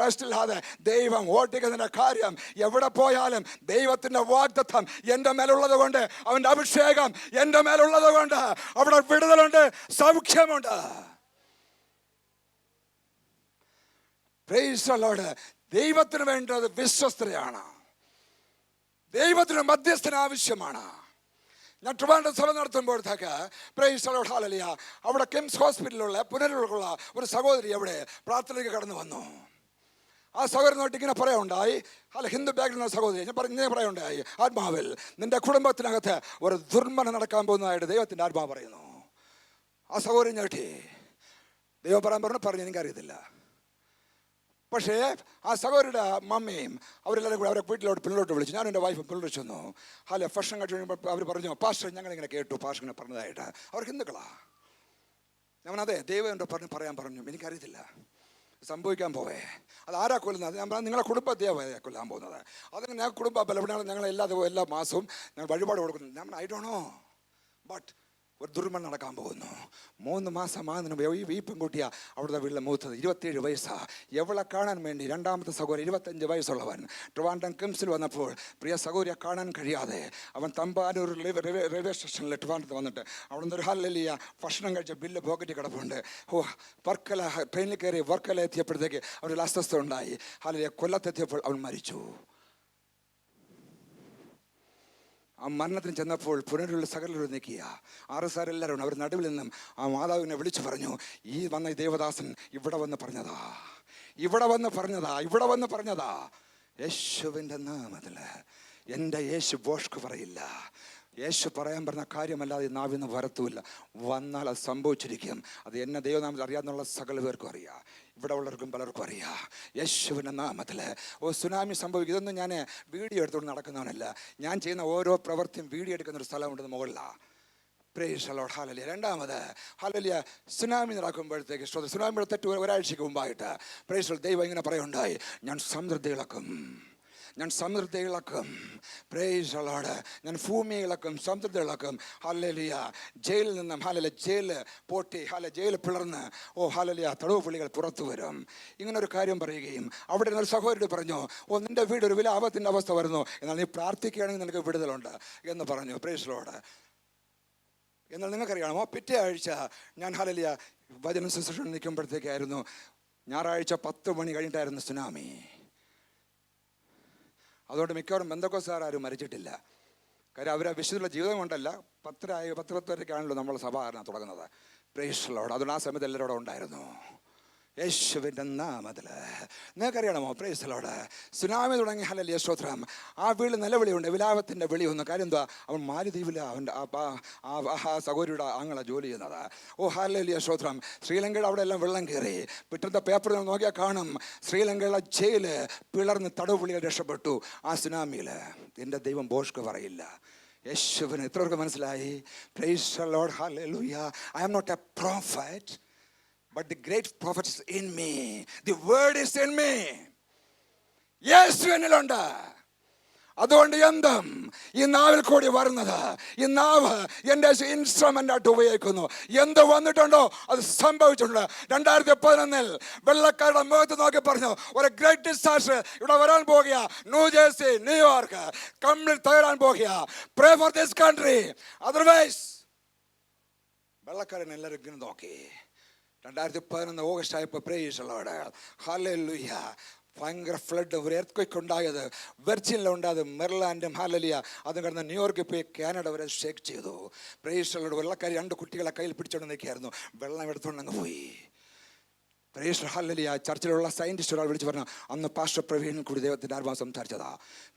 റെസ്റ്റ് ഇല്ലാതെ ദൈവം ഓട്ടിക്കുന്നതിൻ്റെ കാര്യം. എവിടെ പോയാലും ദൈവത്തിൻ്റെ വാഗ്ദത്തം എൻ്റെ മേലുള്ളത് കൊണ്ട്, അവൻ്റെ അഭിഷേകം എൻ്റെ മേലുള്ളത് കൊണ്ട് അവിടെ വിടുതലുണ്ട്, സൗഖ്യമുണ്ട്. Praise the Lord. ദൈവത്തിന് വേണ്ടത് വിശ്വസ്തതയാണ്. ദൈവത്തിന് മധ്യസ്ഥന് ആവശ്യമാണ്. ഞാൻ ട്രിവാൻഡ്രം സഭ നടത്തുമ്പോഴത്തേക്ക് പ്രൈസ് ദി ലോർഡ് ഹല്ലേലൂയ അവിടെ കിംസ് ഹോസ്പിറ്റലിലുള്ള പുനരുള്ള ഒരു സഹോദരി അവിടെ പ്രാർത്ഥനയ്ക്ക് കടന്നു വന്നു. ആ സഹോദരനോട്ട് ഇങ്ങനെ പറയുണ്ടായി, അല്ല ഹിന്ദു ബാക്ക്ഗ്രൗണ്ട് സഹോദരി, ഇങ്ങനെ പറയുണ്ടായി, ആത്മാവിൽ നിന്റെ കുടുംബത്തിനകത്ത് ഒരു ദുർമരണം നടക്കാൻ പോകുന്നതായിട്ട് ദൈവത്തിൻ്റെ ആത്മാവ് പറയുന്നു. ആ സഹോദരി ഞെട്ടി. ദൈവം പറഞ്ഞു എനിക്കറിയത്തില്ല. പക്ഷേ ആ സഹോദരിയുടെ മമ്മിയും അവരെല്ലാവരും കൂടെ അവരെ വീട്ടിലോട്ട് പിള്ളോട്ട് വിളിച്ചു. ഞാനും എൻ്റെ വൈഫും പിള്ളേർ ചെന്നു. അല്ല ഭക്ഷണം കഴിച്ച് കഴിയുമ്പോൾ അവർ പറഞ്ഞു, പാസ്റ്റർ ഞങ്ങളിങ്ങനെ കേട്ടു പാസ്റ്റർ ഇങ്ങനെ പറഞ്ഞതായിട്ട്. അവർ ഹിന്ദുക്കളാ. ഞാൻ അതെ ദൈവം എൻ്റെ പറയാൻ പറഞ്ഞു, എനിക്കറിയത്തില്ല, സംഭവിക്കാൻ പോവേ. അത് ആരാ കൊല്ലുന്നത്? ഞാൻ പറഞ്ഞു നിങ്ങളെ കുടുംബത്തെയാണ് കൊല്ലാൻ പോകുന്നത്. അതങ്ങനെ കുടുംബ ബലപ്പെടാണ്. ഞങ്ങൾ എല്ലാ മാസവും ഞങ്ങൾ വഴിപാട് കൊടുക്കുന്നു. ഞാൻ ഐ ഡോണ്ട് നോ, ബട്ട് ഒരു ദുർമരണം നടക്കാൻ പോകുന്നു. 3 മാസമാകുന്നതിന് മുമ്പ് ഈ പെൺകുട്ടിയാ അവിടുത്തെ വീട്ടിലെ മൂത്തത്. 27 വയസ്സാ. എവളെ കാണാൻ വേണ്ടി രണ്ടാമത്തെ സഹോദരൻ 25 വയസ്സുള്ളവൻ ട്രിവാൻഡ്രം കിംസിൽ വന്നപ്പോൾ പ്രിയ സഹോദരിയെ കാണാൻ കഴിയാതെ അവൻ തമ്പാനൂർ റെയിൽവേ സ്റ്റേഷനിൽ ട്രിവാൻഡ്രത്ത് വന്നിട്ട് അവിടെ നിന്ന് ഒരു ഹല്ലേലൂയ ഭക്ഷണം കഴിച്ച ബില്ല് പോക്കറ്റിൽ കിടപ്പുണ്ട്. വർക്കല ട്രെയിനിൽ കയറി വർക്കല എത്തിയപ്പോഴത്തേക്ക് അവനൊരു അസ്വസ്ഥത ഉണ്ടായി. ഹല്ലേലൂയ കൊല്ലത്തെത്തിയപ്പോൾ അവൻ മരിച്ചു. ആ മരണത്തിന് ചെന്നപ്പോൾ പുനരുള്ള സകലരും നിൽക്കുക. ആറുസാരെല്ലാവരും അവർ നടുവിൽ നിന്നും ആ മാതാവിനെ വിളിച്ചു പറഞ്ഞു, ഈ വന്ന ഈ ദേവദാസൻ ഇവിടെ വന്ന് പറഞ്ഞതാ, ഇവിടെ വന്ന് പറഞ്ഞതാ. യേശുവിൻ്റെ നാമത്തിൽ എൻ്റെ യേശു ബോഷ്ക്ക് പറയില്ല. യേശു പറയാൻ പറഞ്ഞ കാര്യമല്ലാതെ നാവിന്ന് വരത്തുമില്ല. വന്നാൽ അത് സംഭവിച്ചിരിക്കും. അത് എന്നെ ദൈവനാമത്തിൽ അറിയാമെന്നുള്ള സകല പേർക്കും അറിയാം. ഇവിടെ ഉള്ളവർക്കും പലർക്കും അറിയാം. യേശുവിൻ്റെ നാമത്തിൽ സുനാമി സംഭവിക്കും. ഇതൊന്നും ഞാൻ വീഡിയോ എടുത്തുകൊണ്ട് നടക്കുന്നവനല്ല. ഞാൻ ചെയ്യുന്ന ഓരോ പ്രവൃത്തിയും വീഡിയോ എടുക്കുന്നൊരു സ്ഥലമുണ്ട് മുകളിലാണ്. Price the Lord. ഹല്ലേലൂയ. രണ്ടാമത് ഹല്ലേലൂയ സുനാമി നടക്കുമ്പോഴത്തേക്ക് സുനാമിയുടെ തെറ്റ് ഒരാഴ്ചയ്ക്ക് മുമ്പായിട്ട് പ്രൈസ് ദി ലോർഡ് ദൈവം ഇങ്ങനെ പറയുണ്ടായി, ഞാൻ സമൃദ്ധി ഇളക്കും. Price the Lord. ഞാൻ ഭൂമി ഇളക്കും, സമൃദ്ധി ഇളക്കും. ഹല്ലേലൂയ. ജയിലിൽ നിന്നും ജയില് പൊട്ടി ജയിൽ പിളർന്ന് ഹല്ലേലൂയ തടവ് പുള്ളികൾ പുറത്തു വരും. ഇങ്ങനെ ഒരു കാര്യം പറയുകയും അവിടെ നിന്ന് സഹോദരൻ പറഞ്ഞു, നിന്റെ വീട് ഒരു വിലാപത്തിൻ്റെ അവസ്ഥ വരുന്നു, എന്നാൽ നീ പ്രാർത്ഥിക്കുകയാണെങ്കിൽ നിനക്ക് വിടുതലുണ്ട് എന്ന് പറഞ്ഞു. Price the Lord. എന്നാൽ നിങ്ങൾക്കറിയാമോ, പിറ്റേ ആഴ്ച ഞാൻ ഹല്ലേലൂയ വചന ശുശ്രൂഷ നിൽക്കുമ്പോഴത്തേക്കായിരുന്നു, ഞായറാഴ്ച 10 മണി കഴിഞ്ഞിട്ടായിരുന്നു സുനാമി. അതുകൊണ്ട് മിക്കവാറും ബന്ധക്കോസ്തുകാരും മരിച്ചിട്ടില്ല. കാര്യം അവരെ വിശുദ്ധ ജീവിതം കൊണ്ടല്ല. 10 നമ്മൾ സഭ തുടങ്ങുന്നത്. Price the Lord. അതുകൊണ്ട് ആ സമയത്ത് എല്ലാവരും അവിടെ ഉണ്ടായിരുന്നു. യേശുവിൻ്റെ നാമത്തിൽ നിങ്ങൾക്കറിയണമോ, പ്രൈസ് ദി ലോർഡ്, സുനാമി തുടങ്ങി ഹല്ലേലൂയ സ്തോത്രം. ആ വീട് നിലവിളിയുണ്ട്, വിലാപത്തിൻ്റെ വിളിയൊന്നും. കാര്യം എന്താ, അവൻ മാലദ്വീപിൽ അവൻ്റെ ആ സഹോദരിയുടെ ആങ്ങള ജോലി ചെയ്യുന്നത്. ഹല്ലേലൂയ സ്തോത്രം. ശ്രീലങ്കയുടെ അവിടെ എല്ലാം വെള്ളം കയറി. പിറ്റത്തെ പേപ്പറിൽ നോക്കിയാൽ കാണും, ശ്രീലങ്കയുടെ ജയില് പിളർന്ന് തടവുപുള്ളികൾ രക്ഷപ്പെട്ടു ആ സുനാമിയിൽ. എൻ്റെ ദൈവം ബോഷ്ക്ക് പറയില്ല. യേശുവിന് എത്ര പേർക്ക് മനസ്സിലായി? Praise the Lord. ഹല്ലേലൂയ. I am not a prophet, but the great prophet is in me. The word is in me. യേശു എന്നിലുണ്ട്. അതുകൊണ്ട് എന്തും ഈ നാവിൽ കൂടി വരുന്നത്, ഈ നാവ് എൻ്റെ ഇൻസ്ട്രുമെൻ്റ് ആയിട്ട് ഉപയോഗിക്കുന്നു. എന്ത് വന്നിട്ടുണ്ടോ അത് സംഭവിച്ചിട്ടുണ്ട്. 2011 വെള്ളക്കാരുടെ മുഖത്ത് നോക്കി പറഞ്ഞു, ഒരു ഗ്രേറ്റ് ഡിസാസ്റ്റർ ഇവിടെ വരാൻ പോകുക. ന്യൂജേഴ്സി, ന്യൂയോർക്ക് കംപ്ലീറ്റ് തകരാൻ പോകുക. Pray for this country, otherwise. വെള്ളക്കാരൻ എല്ലാവരും ഇങ്ങനെ നോക്കി. 2011 ഓഗസ്റ്റ് ആയപ്പോൾ പ്രൈസ് ദി ലോർഡ്. ഹല്ലേലൂയ. ഭയങ്കര ഫ്ലഡ്, ഒരു എർത്ത്ക്വേക്ക് ഉണ്ടായത്. വെർജിനിലുണ്ടായത്, മെർലാൻഡും ഹല്ലേലൂയ അതും കിടന്ന് ന്യൂയോർക്കിൽ പോയി കാനഡ വരെ ഷേക്ക് ചെയ്തു. Price the Lord. വെള്ളക്കാരി 2 കുട്ടികളെ കയ്യിൽ പിടിച്ചോണ്ട് നിൽക്കുകയായിരുന്നു. വെള്ളം എടുത്തുകൊണ്ടങ്ങ് പോയി. പ്രൈസ് ദി ഹല്ലേലൂയ. ചർച്ചിലുള്ള സയൻറ്റിസ്റ്റ് ഒരാൾ വിളിച്ച് പറഞ്ഞു, അന്ന് പാസ്റ്റർ പ്രവീൺ കൂടി ദൈവത്തിൻ്റെ ആത്മാവ് സംസാരിച്ചതാ.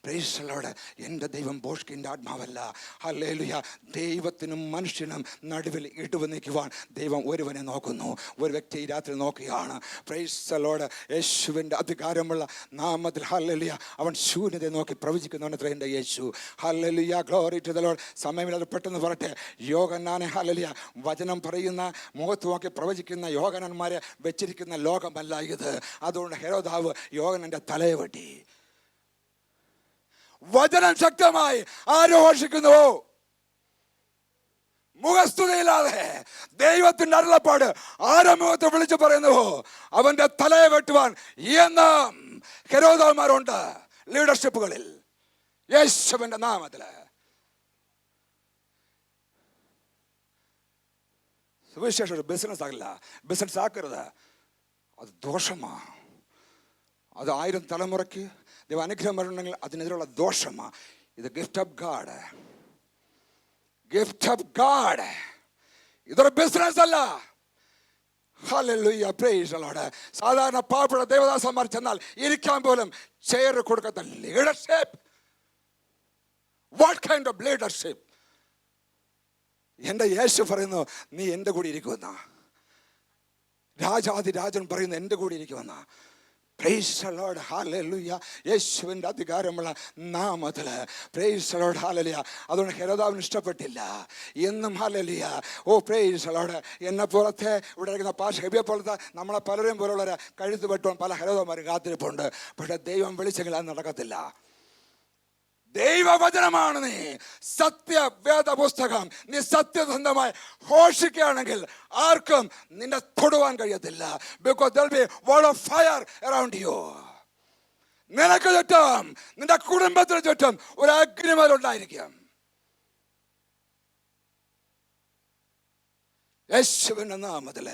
Price the Lord. എൻ്റെ ദൈവം ബോഷ്കിൻ്റെ ആത്മാവല്ല. ഹല്ലേലൂയ. ദൈവത്തിനും മനുഷ്യനും നടുവിൽ ഇടിവ് നിൽക്കുവാൻ ദൈവം ഒരുവനെ നോക്കുന്നു. ഒരു വ്യക്തി ഈ രാത്രി നോക്കുകയാണ്. Praise the Lord. യേശുവിൻ്റെ അധികാരമുള്ള നാമത്തിൽ ഹല്ലേലൂയ അവൻ ശൂന്യതയെ നോക്കി പ്രവചിക്കുന്നവനത്ര എൻ്റെ യേശു. ഹല്ലേലൂയ. Glory to the Lord. സമയമില്ലാതെ പെട്ടെന്ന് പറട്ടെ. യോഹന്നാനെ ഹല്ലേലൂയ വചനം പറയുന്ന, മുഖത്ത് നോക്കി പ്രവചിക്കുന്ന യോഹന്നാന്മാരെ വെച്ചിരിക്കുന്ന ലോകമല്ല ഇത്. അതുകൊണ്ട് ഹെരോദാവ് യോഹന്നാന്റെ തലയെ വെട്ടി. വചനം ശക്തമായി ആരോപിക്കുന്നുവോ, മുഖസ്തുതിയില്ലാതെ ദൈവത്തിന്റെ അരുളപ്പാട് ആരോ മുഖത്ത് വിളിച്ചു പറയുന്നുവോ, അവന്റെ തലയെ വെട്ടുവാൻ എന്നും ഹെരോദാവന്മാരുണ്ട് ലീഡർഷിപ്പുകളിൽ. യേശുവിന്റെ നാമത്തില്. സുവിശേഷം ഒരു ബിസിനസ് ആകില്ല. ബിസിനസ് ആക്കരുത്. അത് ദോഷമാണ്. അത് 1000 തലമുറയ്ക്ക് ദൈവം അനുഗ്രഹം വരണമെങ്കിൽ അതിനെതിരുള്ള ദോഷമാണ്. ഇത് gift of God. Gift of God. ഇതൊരു ബിസിനസ് അല്ല. ഹല്ലേലൂയ. Praise the Lord. സാധാരണ പാവപ്പെട്ട ദേവദാസന്മാർ ചെന്നാൽ ഇരിക്കാൻ പോലും ചെയർ കൊടുക്കാത്ത leadership. What kind of leadership? എൻ്റെ യേശു പറയുന്നു, നീ എൻ്റെ കൂടെ ഇരിക്കുമെന്ന. രാജാതിരാജൻ പറയുന്നു, എൻ്റെ കൂടെ ഇരിക്കുമെന്ന. Praise the Lord. ഹല്ലേലൂയ. യേശുവിൻ്റെ അധികാരമുള്ള നാമത്തിൽ. Praise the Lord. ഹല്ലേലൂയ. അതുകൊണ്ട് ഹെരോദാവിന് ഇഷ്ടപ്പെട്ടില്ല എന്നും. ഹല്ലേലൂയ. Praise the Lord. എന്നെ പോലത്തെ ഇവിടെ ഇരിക്കുന്ന പാഷ ഹെബിയെ പോലത്തെ നമ്മളെ പലരെയും പോലുള്ളവരെ കഴുത്ത് വെട്ടുവാൻ പല ഹെരോദാവന്മാരും കാത്തിരിപ്പുണ്ട്. പക്ഷേ ദൈവം വിളിച്ചെങ്കിൽ അത് നടക്കത്തില്ല. ദൈവവചനമാണ് നീ, സത്യവേദ പുസ്തകം നീ സത്യസന്ധമായി ഘോഷിക്കുകയാണെങ്കിൽ ആർക്കും നിന്നെ തൊടുവാൻ കഴിയത്തില്ല. Because there will be wall of fire around you. നിനക്ക് ചുറ്റും, നിന്റെ കുടുംബത്തിന് ചുറ്റും ഒരു അഗ്നിമേലുണ്ടായിരിക്കും. യേശുവിന്റെ നാമത്തില്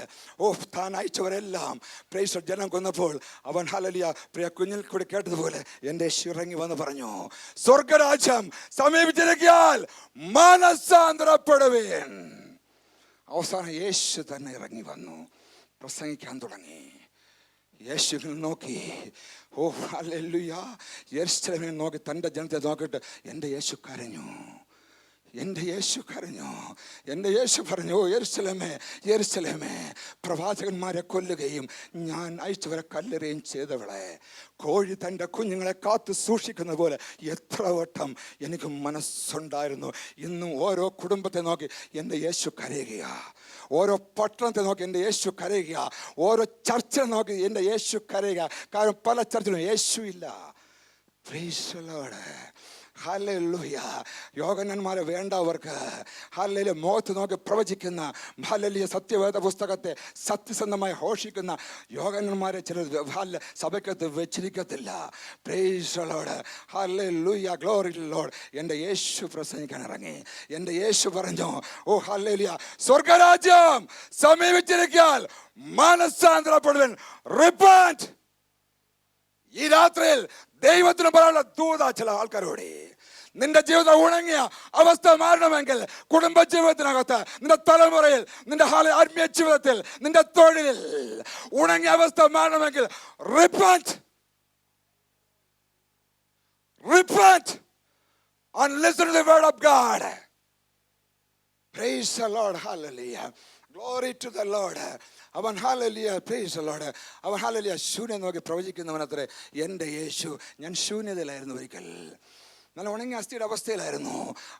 താൻ അയച്ചവരെല്ലാം പ്രൈസ് ജനം കൊന്നപ്പോൾ അവൻ ഹല്ലേലൂയ പ്രിയ കുഞ്ഞിൽ കൂടി കേട്ടതുപോലെ എൻ്റെ യേശു ഇറങ്ങി വന്ന് പറഞ്ഞു, സ്വർഗരാജ്യം സമീപിച്ചിരിക്കാൻ മനസ്സാന്തരപ്പെടുവേൻ. അവസാനം യേശു തന്നെ ഇറങ്ങി വന്നു, പ്രസംഗിക്കാൻ തുടങ്ങി. യേശുവിനെ നോക്കി, ഓ ഹല്ലേലൂയ, യെരൂശലേമിനെ നോക്കി, തൻ്റെ ജനത്തെ നോക്കിയിട്ട് എൻ്റെ യേശു കരഞ്ഞു. എൻ്റെ യേശു കരഞ്ഞു. എൻ്റെ യേശു പറഞ്ഞു, യെരൂശലേമേ യെരൂശലേമേ, പ്രവാചകന്മാരെ കൊല്ലുകയും ഞാൻ അയച്ചവരെ കല്ലെറിയുകയും ചെയ്തവളെ, കോഴി തൻ്റെ കുഞ്ഞുങ്ങളെ കാത്തു സൂക്ഷിക്കുന്ന പോലെ എത്ര വട്ടം എനിക്ക് മനസ്സുണ്ടായിരുന്നു. ഇന്നും ഓരോ കുടുംബത്തെ നോക്കി എൻ്റെ യേശു കരയുക, ഓരോ പട്ടണത്തെ നോക്കി എൻ്റെ യേശു കരയുക, ഓരോ ചർച്ചിനെ നോക്കി എൻ്റെ യേശു കരയുക. കാരണം പല ചർച്ചിലും യേശു ഇല്ല. Price the Lord. ഹല്ലേലൂയ. യോഹന്നാന്മാരെ വേണ്ടവർക്ക് ഹല്ലേലൂയ മുഖത്ത് നോക്കി പ്രവചിക്കുന്ന ഹല്ലേലൂയ സത്യവേദ പുസ്തകത്തെ സത്യസന്ധമായി ഘോഷിക്കുന്ന യോഹന്നാന്മാരെ ചില സഭയ്ക്കകത്ത് വെച്ചിരിക്കത്തില്ല. Praise the Lord. ഹല്ലേലൂയ. Glory to the Lord. എൻ്റെ യേശു പ്രസംഗിക്കാൻ ഇറങ്ങി. എൻ്റെ യേശു പറഞ്ഞു, ഓ ഹല്ലേലൂയ, സ്വർഗരാജ്യം സമീപിച്ചിരിക്കാൻ മനസ്സാന്തരപ്പെടുവിൻ. റിപ്പന്റ്. ഈ രാത്രിയിൽ ദൈവത്തിന് പറയാനുള്ള ദൂത ചില ആൾക്കാരോട്, നിന്റെ ജീവിതം ഉണങ്ങിയ അവസ്ഥ മാറണമെങ്കിൽ, കുടുംബ ജീവിതത്തിനകത്ത്, നിന്റെ തലമുറയിൽ, നിന്റെ ആത്മീയ ജീവിതത്തിൽ, നിന്റെ തൊഴിലിൽ ഉണങ്ങിയ അവസ്ഥ മാറണമെങ്കിൽ repent. Repent and listen to the word of God. Praise the Lord. Hallelujah. Glory to the Lord. അവൻ ഹല്ലേലൂയ, പ്രൈസ് ദി ലോർഡ്. അവൻ ഹല്ലേലൂയ ശൂന്യം നോക്കി പ്രവചിക്കുന്നവനത്രേ എൻ്റെ യേശു. ഞാൻ ശൂന്യതയിലായിരുന്നു ഒരിക്കൽ, നല്ല ഉണങ്ങിയ അസ്ഥിയുടെ അവസ്ഥയിലായിരുന്നു.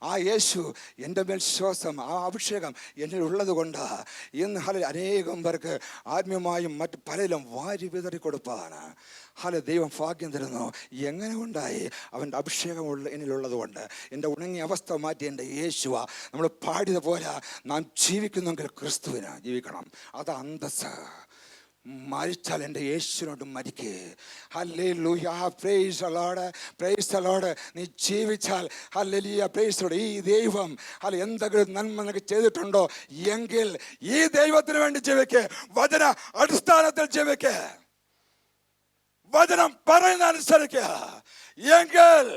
ആ യേശു എൻ്റെ മേൽ ശ്വാസം, ആ അഭിഷേകം എന്നിൽ ഉള്ളത് കൊണ്ട് ഇന്ന് ഹല്ലേലൂയ അനേകം പേർക്ക് ആത്മീയമായും മറ്റ് പലരും വാരി വിതറി കൊടുപ്പാണ്. ഹല്ലേലൂയ ദൈവം ഭാഗ്യം തരുന്നു. എങ്ങനെ ഉണ്ടായി? അവൻ്റെ അഭിഷേകം എന്നിലുള്ളത് കൊണ്ട്. എൻ്റെ ഉണങ്ങിയ അവസ്ഥ മാറ്റി എൻ്റെ യേശുവ. നമ്മൾ പാടിയത് പോലെ നാം ജീവിക്കുന്നെങ്കിൽ ക്രിസ്തുവിന് ജീവിക്കണം. അത് അന്തസ്സ്. മരിച്ചാൽ എൻ്റെ യേശുവിനോട് മരിക്കേ. ഹല്ലേലൂയ. Praise the Lord. Praise the Lord. നീ ജീവിച്ചാൽ ഹല്ലേലൂയ പ്രൈസ് ദി ലോർഡ്. ഈ ദൈവം എന്തെങ്കിലും നന്മ നിനക്ക് ചെയ്തിട്ടുണ്ടോ എങ്കിൽ ഈ ദൈവത്തിന് വേണ്ടി ജീവിക്കേ. വചന അടിസ്ഥാനത്തിൽ ജീവിക്കേ. വചനം പറയുന്ന അനുസരിക്കുക എങ്കിൽ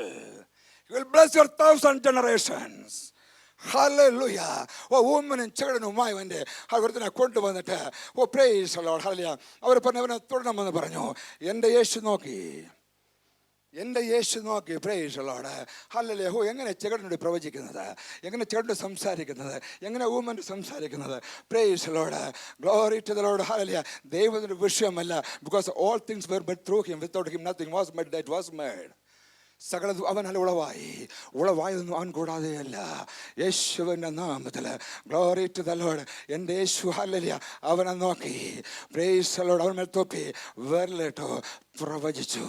you will bless your 1,000 generations. Hallelujah. ഓ ഊമ്മനും ചെകടനുമായി അവൻ്റെ അവിടുത്തെ കൊണ്ടുവന്നിട്ട്, ഓ പ്രൈസ് ദി ലോർഡ്. ഹല്ലേലൂയ. അവർ പറഞ്ഞു, അവനെ തുടരണമെന്ന് പറഞ്ഞു. എൻ്റെ യേശു നോക്കി, എൻ്റെ യേശു നോക്കി. Praise the Lord. ഹല്ലേലൂയ. ഓ എങ്ങനെ ചെകടനോട് പ്രവചിക്കുന്നത്, എങ്ങനെ ചെകടനോട് സംസാരിക്കുന്നത്, എങ്ങനെ ഊമ്മനോട് സംസാരിക്കുന്നത്. Praise the Lord. Glory to the Lord. ഹല്ലേലൂയ. ദൈവത്തിൻ്റെ വിഷയമല്ല. Because all things were made through him. Without him nothing was made that was made. സകലതും അവനാൽ ഉളവായതൊന്നും അവൻ കൂടാതെയല്ല. യേശുവിൻ്റെ നാമത്തിൽ ഗ്ലോറി ടു ദി ലോർഡ്. എൻ്റെ യേശു ഹല്ലേലൂയ അവനെ നോക്കി. Praise the Lord. അവൻ മേൽ തൊപ്പി വിരലിട്ടു പ്രവചിച്ചു.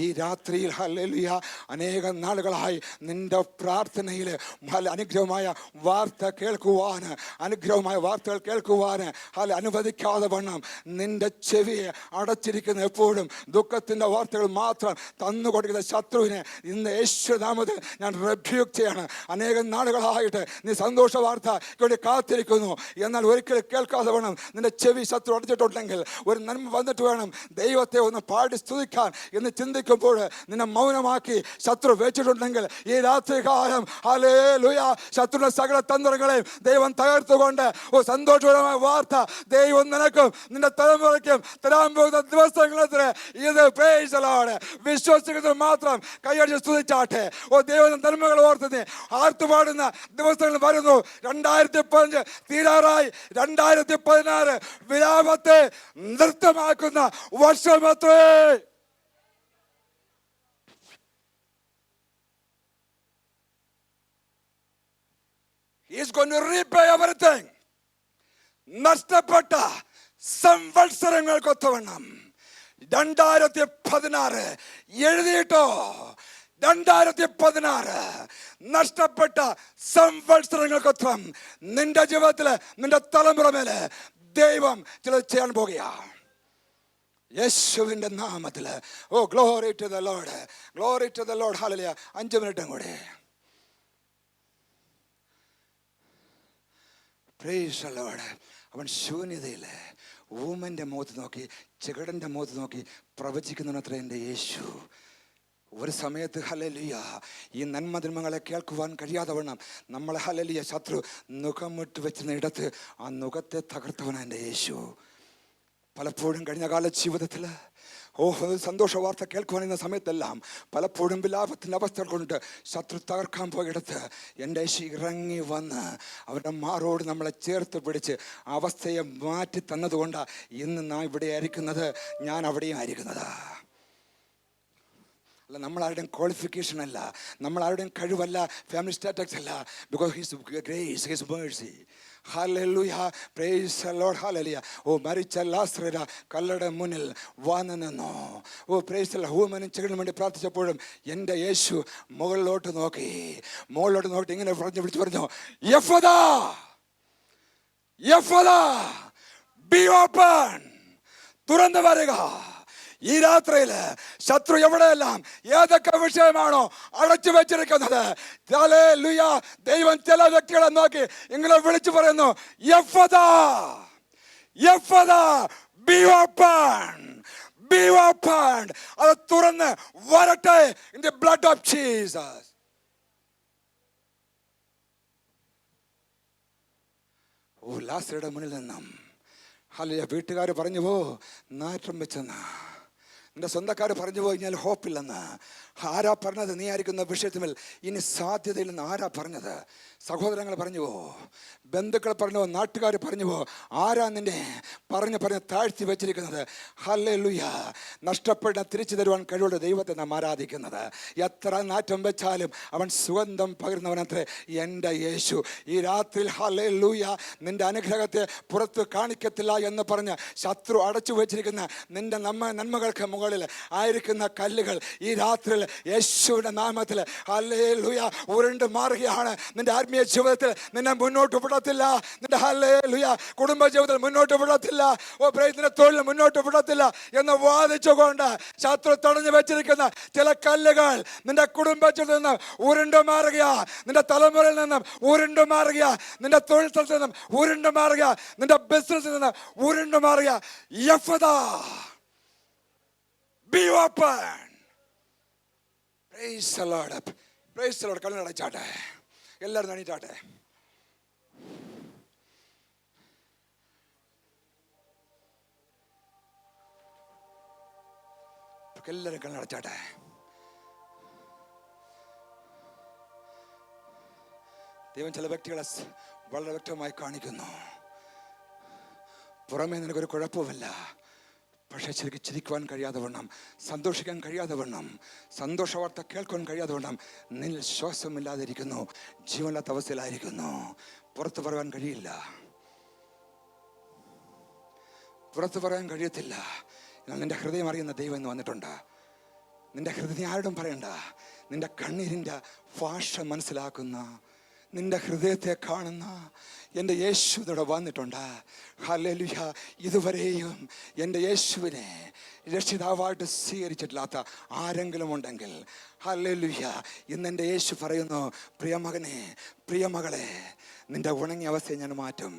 ഈ രാത്രിയിൽ ഹല്ലേലൂയ അനേകം നാളുകളായി നിന്റെ പ്രാർത്ഥനയിൽ അനുഗ്രഹമായ വാർത്ത കേൾക്കുവാൻ, അനുഗ്രഹമായ വാർത്തകൾ കേൾക്കുവാൻ അനുവദിക്കാതെ വണ്ണം നിന്റെ ചെവിയെ അടച്ചിരിക്കുന്ന, എപ്പോഴും ദുഃഖത്തിൻ്റെ വാർത്തകൾ മാത്രം തന്നുകൊടുക്കുന്ന ശത്രുവിനെ ഇന്ന് യേശുനാമത്തിൽ ഞാൻ റിബ്യൂക്ക് ചെയ്യാണ്. അനേകം നാളുകളായിട്ട് നീ സന്തോഷ വാർത്ത ഇവിടെ കാത്തിരിക്കുന്നു, എന്നാൽ ഒരിക്കലും കേൾക്കാതെ വേണം നിന്റെ ചെവി ശത്രു അടച്ചിട്ടുണ്ടെങ്കിൽ ഒരു നന്മ വന്നിട്ട് വേണം ദൈവത്തെ ഒന്ന് പാടി സ്തുതിക്കാൻ എന്ന് ചിന്തിക്കുമ്പോൾ നിന്നെ മൗനമാക്കി ശത്രു വെച്ചിട്ടുണ്ടെങ്കിൽ ഈ രാത്രി കാലം ഹല്ലേലൂയ ശത്രുവിന്റെ സകല തന്ത്രങ്ങളെയും ദൈവം തകർത്തുകൊണ്ട് ഒരു സന്തോഷകരമായ വാർത്ത ദൈവം നിനക്കും നിന്റെ തലമുറയ്ക്കും തരാൻ പോകുന്ന ദിവസങ്ങളെ ഇത് പ്രൈസ് ദി ലോർഡ്. വിശ്വസിക്കുന്നത് മാത്രം കൈയടിച്ച് സ്തുതിച്ചാട്ടെ. ഓ ദൈവം നന്മകൾ ഓർത്ത് ആർത്തുപാടുന്ന ദിവസങ്ങൾ വരുന്നു. 2015 തീരാറായി. 2016 വിലാപത്തെ നൃത്തമാക്കുന്ന വർഷമത്രേ. He is going to repay everything. നഷ്ടപ്പെട്ട സംവത്സരങ്ങൾക്കൊത്തവണ്ണം 2016 എഴുതിയിട്ടോ. 2016 നഷ്ടപ്പെട്ട സംവത്സരങ്ങൾക്കൊപ്പം നിന്റെ ജീവിതത്തില്, നിന്റെ തലമുറ മേല് ദൈവം ചിലത് ചെയ്യാൻ പോകുക യേശുവിന്റെ നാമത്തില്. Oh glory to the Lord, glory to the Lord. ഹല്ലേലൂയ. 5 മിനിറ്റും കൂടെ. Praise the Lord. അവൻ ശൂന്യതയില് ഊമന്റെ മുഖത്ത് നോക്കി, ചെകിടന്റെ മുഖത്ത് നോക്കി പ്രവചിക്കുന്നത്ര എൻ്റെ യേശു. ഒരു സമയത്ത് ഹല്ലേലൂയ ഈ നന്മതിന്മകളെ കേൾക്കുവാൻ കഴിയാതെ വണ്ണം നമ്മളെ ഹല്ലേലൂയ ശത്രു മുഖമിട്ട് വെച്ചിരുന്ന ഇടത്ത് ആ മുഖത്തെ തകർത്തവനാണ് എൻ്റെ യേശു. പലപ്പോഴും കഴിഞ്ഞ കാല ജീവിതത്തിൽ സന്തോഷ വാർത്ത കേൾക്കുവാനിരുന്ന സമയത്തെല്ലാം പലപ്പോഴും വിലാപത്തിൻ്റെ അവസ്ഥകൾ കൊണ്ട് ശത്രു തകർക്കാൻ പോയിടത്ത് എൻ്റെ യേശു ഇറങ്ങി വന്ന് അവരുടെ മാറോട് നമ്മളെ ചേർത്ത് പിടിച്ച് അവസ്ഥയെ മാറ്റി തന്നതുകൊണ്ടാണ് ഇന്ന് നാം ഇവിടെ ആയിരിക്കുന്നത്, ഞാൻ അവിടെയും ആയിരിക്കുന്നത്. അല്ല, നമ്മളാരുടെയും ക്വാളിഫിക്കേഷൻ അല്ല, നമ്മളാരുടെയും കഴിവല്ല, ഫാമിലി സ്റ്റാറ്റസ് അല്ല. Because his grace, his mercy. ഹല്ലേലൂയ, പ്രൈസ് ദി ലോർഡ്. ഹല്ലേലൂയ. ഓ മരിച്ച ലാസർ കല്ലയുടെ മുന്നിൽ വന്നു നിന്നു. Oh praise the Lord. ഹൂമനും ചെകിടിനും വേണ്ടി പ്രാർത്ഥിച്ചപ്പോഴും എൻ്റെ യേശു മുകളിലോട്ട് നോക്കി ഇങ്ങനെ വിളിച്ചു പറഞ്ഞു, യഫദാ യഫദാ, ബി ഓപ്പൺ, തുറന്നു വരിക. ഈ രാത്രിയില് ശത്രു എവിടെയെല്ലാം ഏതൊക്കെ വിഷയമാണോ അടച്ചു വെച്ചിരിക്കുന്നത്, ഹല്ലേലൂയ, ദൈവം ചില വ്യക്തികളെ നോക്കി ഇങ്ങനെ വിളിച്ചു പറയുന്നു, യഫദാ യഫദാ, ബി ഓപ്പൺ, ബി ഓപ്പൺ. അത് തുറന്ന് വരട്ടെ in the blood of Jesus. ഓ ലാസറുടെ മുന്നിൽ നിന്നും ഹല്ലേലൂയ വീട്ടുകാർ പറഞ്ഞു പോ നാറ്റം വെച്ചെന്ന്, എൻ്റെ സ്വന്തക്കാർ പറഞ്ഞു പോയി കഴിഞ്ഞാൽ ഹോപ്പില്ലെന്ന്. ആരാ പറഞ്ഞത്? നീ ആയിരിക്കുന്ന വിഷയത്തിന്മേൽ ഇനി സാധ്യതയില്ലെന്ന് ആരാ പറഞ്ഞത്? സഹോദരങ്ങൾ പറഞ്ഞുവോ, ബന്ധുക്കൾ പറഞ്ഞുവോ, നാട്ടുകാർ പറഞ്ഞുവോ? ആരാ നിന്നെ പറഞ്ഞ് താഴ്ത്തി വെച്ചിരിക്കുന്നത്? ഹല്ലേലൂയ. നഷ്ടപ്പെട്ട തിരിച്ചു തരുവാൻ കഴിവുള്ള ദൈവത്തെ നാം ആരാധിക്കുന്നത്. എത്ര നാറ്റം വെച്ചാലും അവൻ സുഗന്ധം പകരുന്നവനത്രേ എൻ്റെ യേശു. ഈ രാത്രിയിൽ ഹല്ലേലൂയ നിന്റെ അനുഗ്രഹത്തെ പുറത്ത് കാണിക്കത്തില്ല എന്ന് പറഞ്ഞ് ശത്രു അടച്ചു വെച്ചിരിക്കുന്ന നിന്റെ നന്മകൾക്ക് മുകളിൽ ആയിരിക്കുന്ന കല്ലുകൾ ഈ രാത്രിയിൽ യേശുവിന്റെ നാമത്തിൽ ഹല്ലേലൂയ ഉരുണ്ട് മാറുകയാണ്. നിന്റെ ആത്മീയ ജീവിതത്തിൽ നിന്നെ മുന്നോട്ട് വിടത്തില്ല. നിന്റെ ഹല്ലേലൂയ കുടുംബ ജീവിതത്തിൽ മുന്നോട്ട് വിടത്തില്ല. ഓ പ്രൈസിന്റെ തൊഴിൽ മുന്നോട്ട് വിടത്തില്ല എന്ന് വാദിച്ചുകൊണ്ട് ശത്രു തടഞ്ഞു വെച്ചിരിക്കുന്ന ചില കല്ലുകൾ നിന്റെ കുടുംബ ജീവിതത്തിൽ നിന്ന് ഉരുണ്ട് മാറുക, നിന്റെ തലമുറയിൽ നിന്നും ഉരുണ്ട് മാറുക, നിന്റെ തൊഴിൽ സ്ഥലത്തിൽ നിന്നും ഉരുണ്ട് മാറുക, നിന്റെ ബിസിനസ്സിൽ നിന്ന് ഉരുണ്ട് മാറുക. യഫദാ, be open. Praise the Lord. Praise the Lord. കണ്ണടച്ചാട്ടെ, എല്ലാവരും നണിച്ചാട്ടെ. എല്ലാവരും കണ്ണടച്ചാട്ടെ. ദൈവം ചില വ്യക്തികളെ വളരെ വ്യക്തമായി കാണിക്കുന്നു. പുറമേ നിനക്കൊരു കുഴപ്പമില്ല, പക്ഷേ ശരിക്കും ചിരിക്കുവാൻ കഴിയാതെ വണ്ണം, സന്തോഷിക്കാൻ കഴിയാതെ വണ്ണം, സന്തോഷ വാർത്ത കേൾക്കുവാൻ കഴിയാതെ വണ്ണം നിന്നിൽ ശ്വാസമില്ലാതിരിക്കുന്നു, ജീവനില്ലാത്ത അവസ്ഥയിലായിരിക്കുന്നു. പുറത്ത് പറയാൻ കഴിയില്ല, പുറത്ത് പറയാൻ കഴിയത്തില്ല. എന്നാൽ നിന്റെ ഹൃദയം അറിയുന്ന ദൈവം എന്ന് വന്നിട്ടുണ്ട്. നിന്റെ ഹൃദയം ആരോടും പറയണ്ട. നിന്റെ കണ്ണീരിൻ്റെ ഭാഷ മനസ്സിലാക്കുന്ന, നിന്റെ ഹൃദയത്തെ കാണുന്ന എൻ്റെ യേശു ഇവിടെ വന്നിട്ടുണ്ട്. ഹല്ലേലൂയ. ഇതുവരെയും എൻ്റെ യേശുവിനെ രക്ഷിതാവായിട്ട് സ്വീകരിച്ചിട്ടില്ലാത്ത ആരെങ്കിലും ഉണ്ടെങ്കിൽ ഹല്ലേലൂയ, ഇന്ന് എൻ്റെ യേശു പറയുന്നു, പ്രിയമകനെ, പ്രിയമകളെ, നിന്റെ ഉണങ്ങിയ അവസ്ഥയെ ഞാൻ മാറ്റും.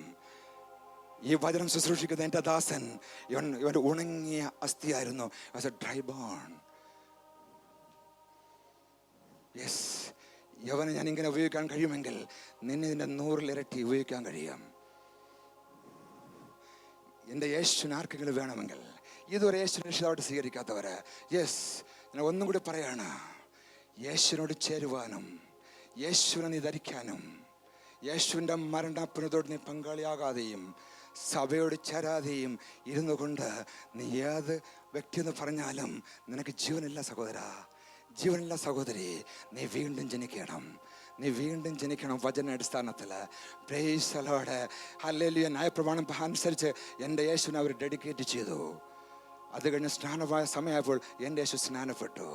ഈ വചനം ശുശ്രൂഷിക്കുന്ന എൻ്റെ ദാസൻ ഇവൻ്റെ ഉണങ്ങിയ അസ്ഥിയായിരുന്നു. Dry bone. യെസ്, യവനെ ഞാൻ ഇങ്ങനെ ഉപയോഗിക്കാൻ കഴിയുമെങ്കിൽ നിന്നെ ഇതിൻ്റെ 100 ഇരട്ടി ഉപയോഗിക്കാൻ കഴിയും. എൻ്റെ യേശുവിന് ആർക്കെങ്കിലും വേണമെങ്കിൽ, ഇതുവരെ യേശുവിനെ രക്ഷിതാവായിട്ട് സ്വീകരിക്കാത്തവർ, യെസ്, ഞാൻ ഒന്നും കൂടി പറയാണ്, യേശുവിനോട് ചേരുവാനും യേശുവിനെ നീ ധരിക്കാനും യേശുവിൻ്റെ മരണത്തിനോട് നീ പങ്കാളിയാകാതെയും സഭയോട് ചേരാതെയും ഇരുന്നു കൊണ്ട് നീ ഏത് വ്യക്തി എന്ന് പറഞ്ഞാലും നിനക്ക് ജീവനില്ല സഹോദര, ജീവനില്ല സഹോദരി. നീ വീണ്ടും ജനിക്കണം, നീ വീണ്ടും ജനിക്കണം വചന അടിസ്ഥാനത്തിൽ. Price the Lord. ഹല്ലേലൂയ. ന്യായപ്രമാണം അനുസരിച്ച് എൻ്റെ യേശുവിനെ അവർ ഡെഡിക്കേറ്റ് ചെയ്തു. അത് കഴിഞ്ഞ് സ്നാനമായ സമയമായപ്പോൾ എൻ്റെ യേശു സ്നാനപ്പെട്ടു.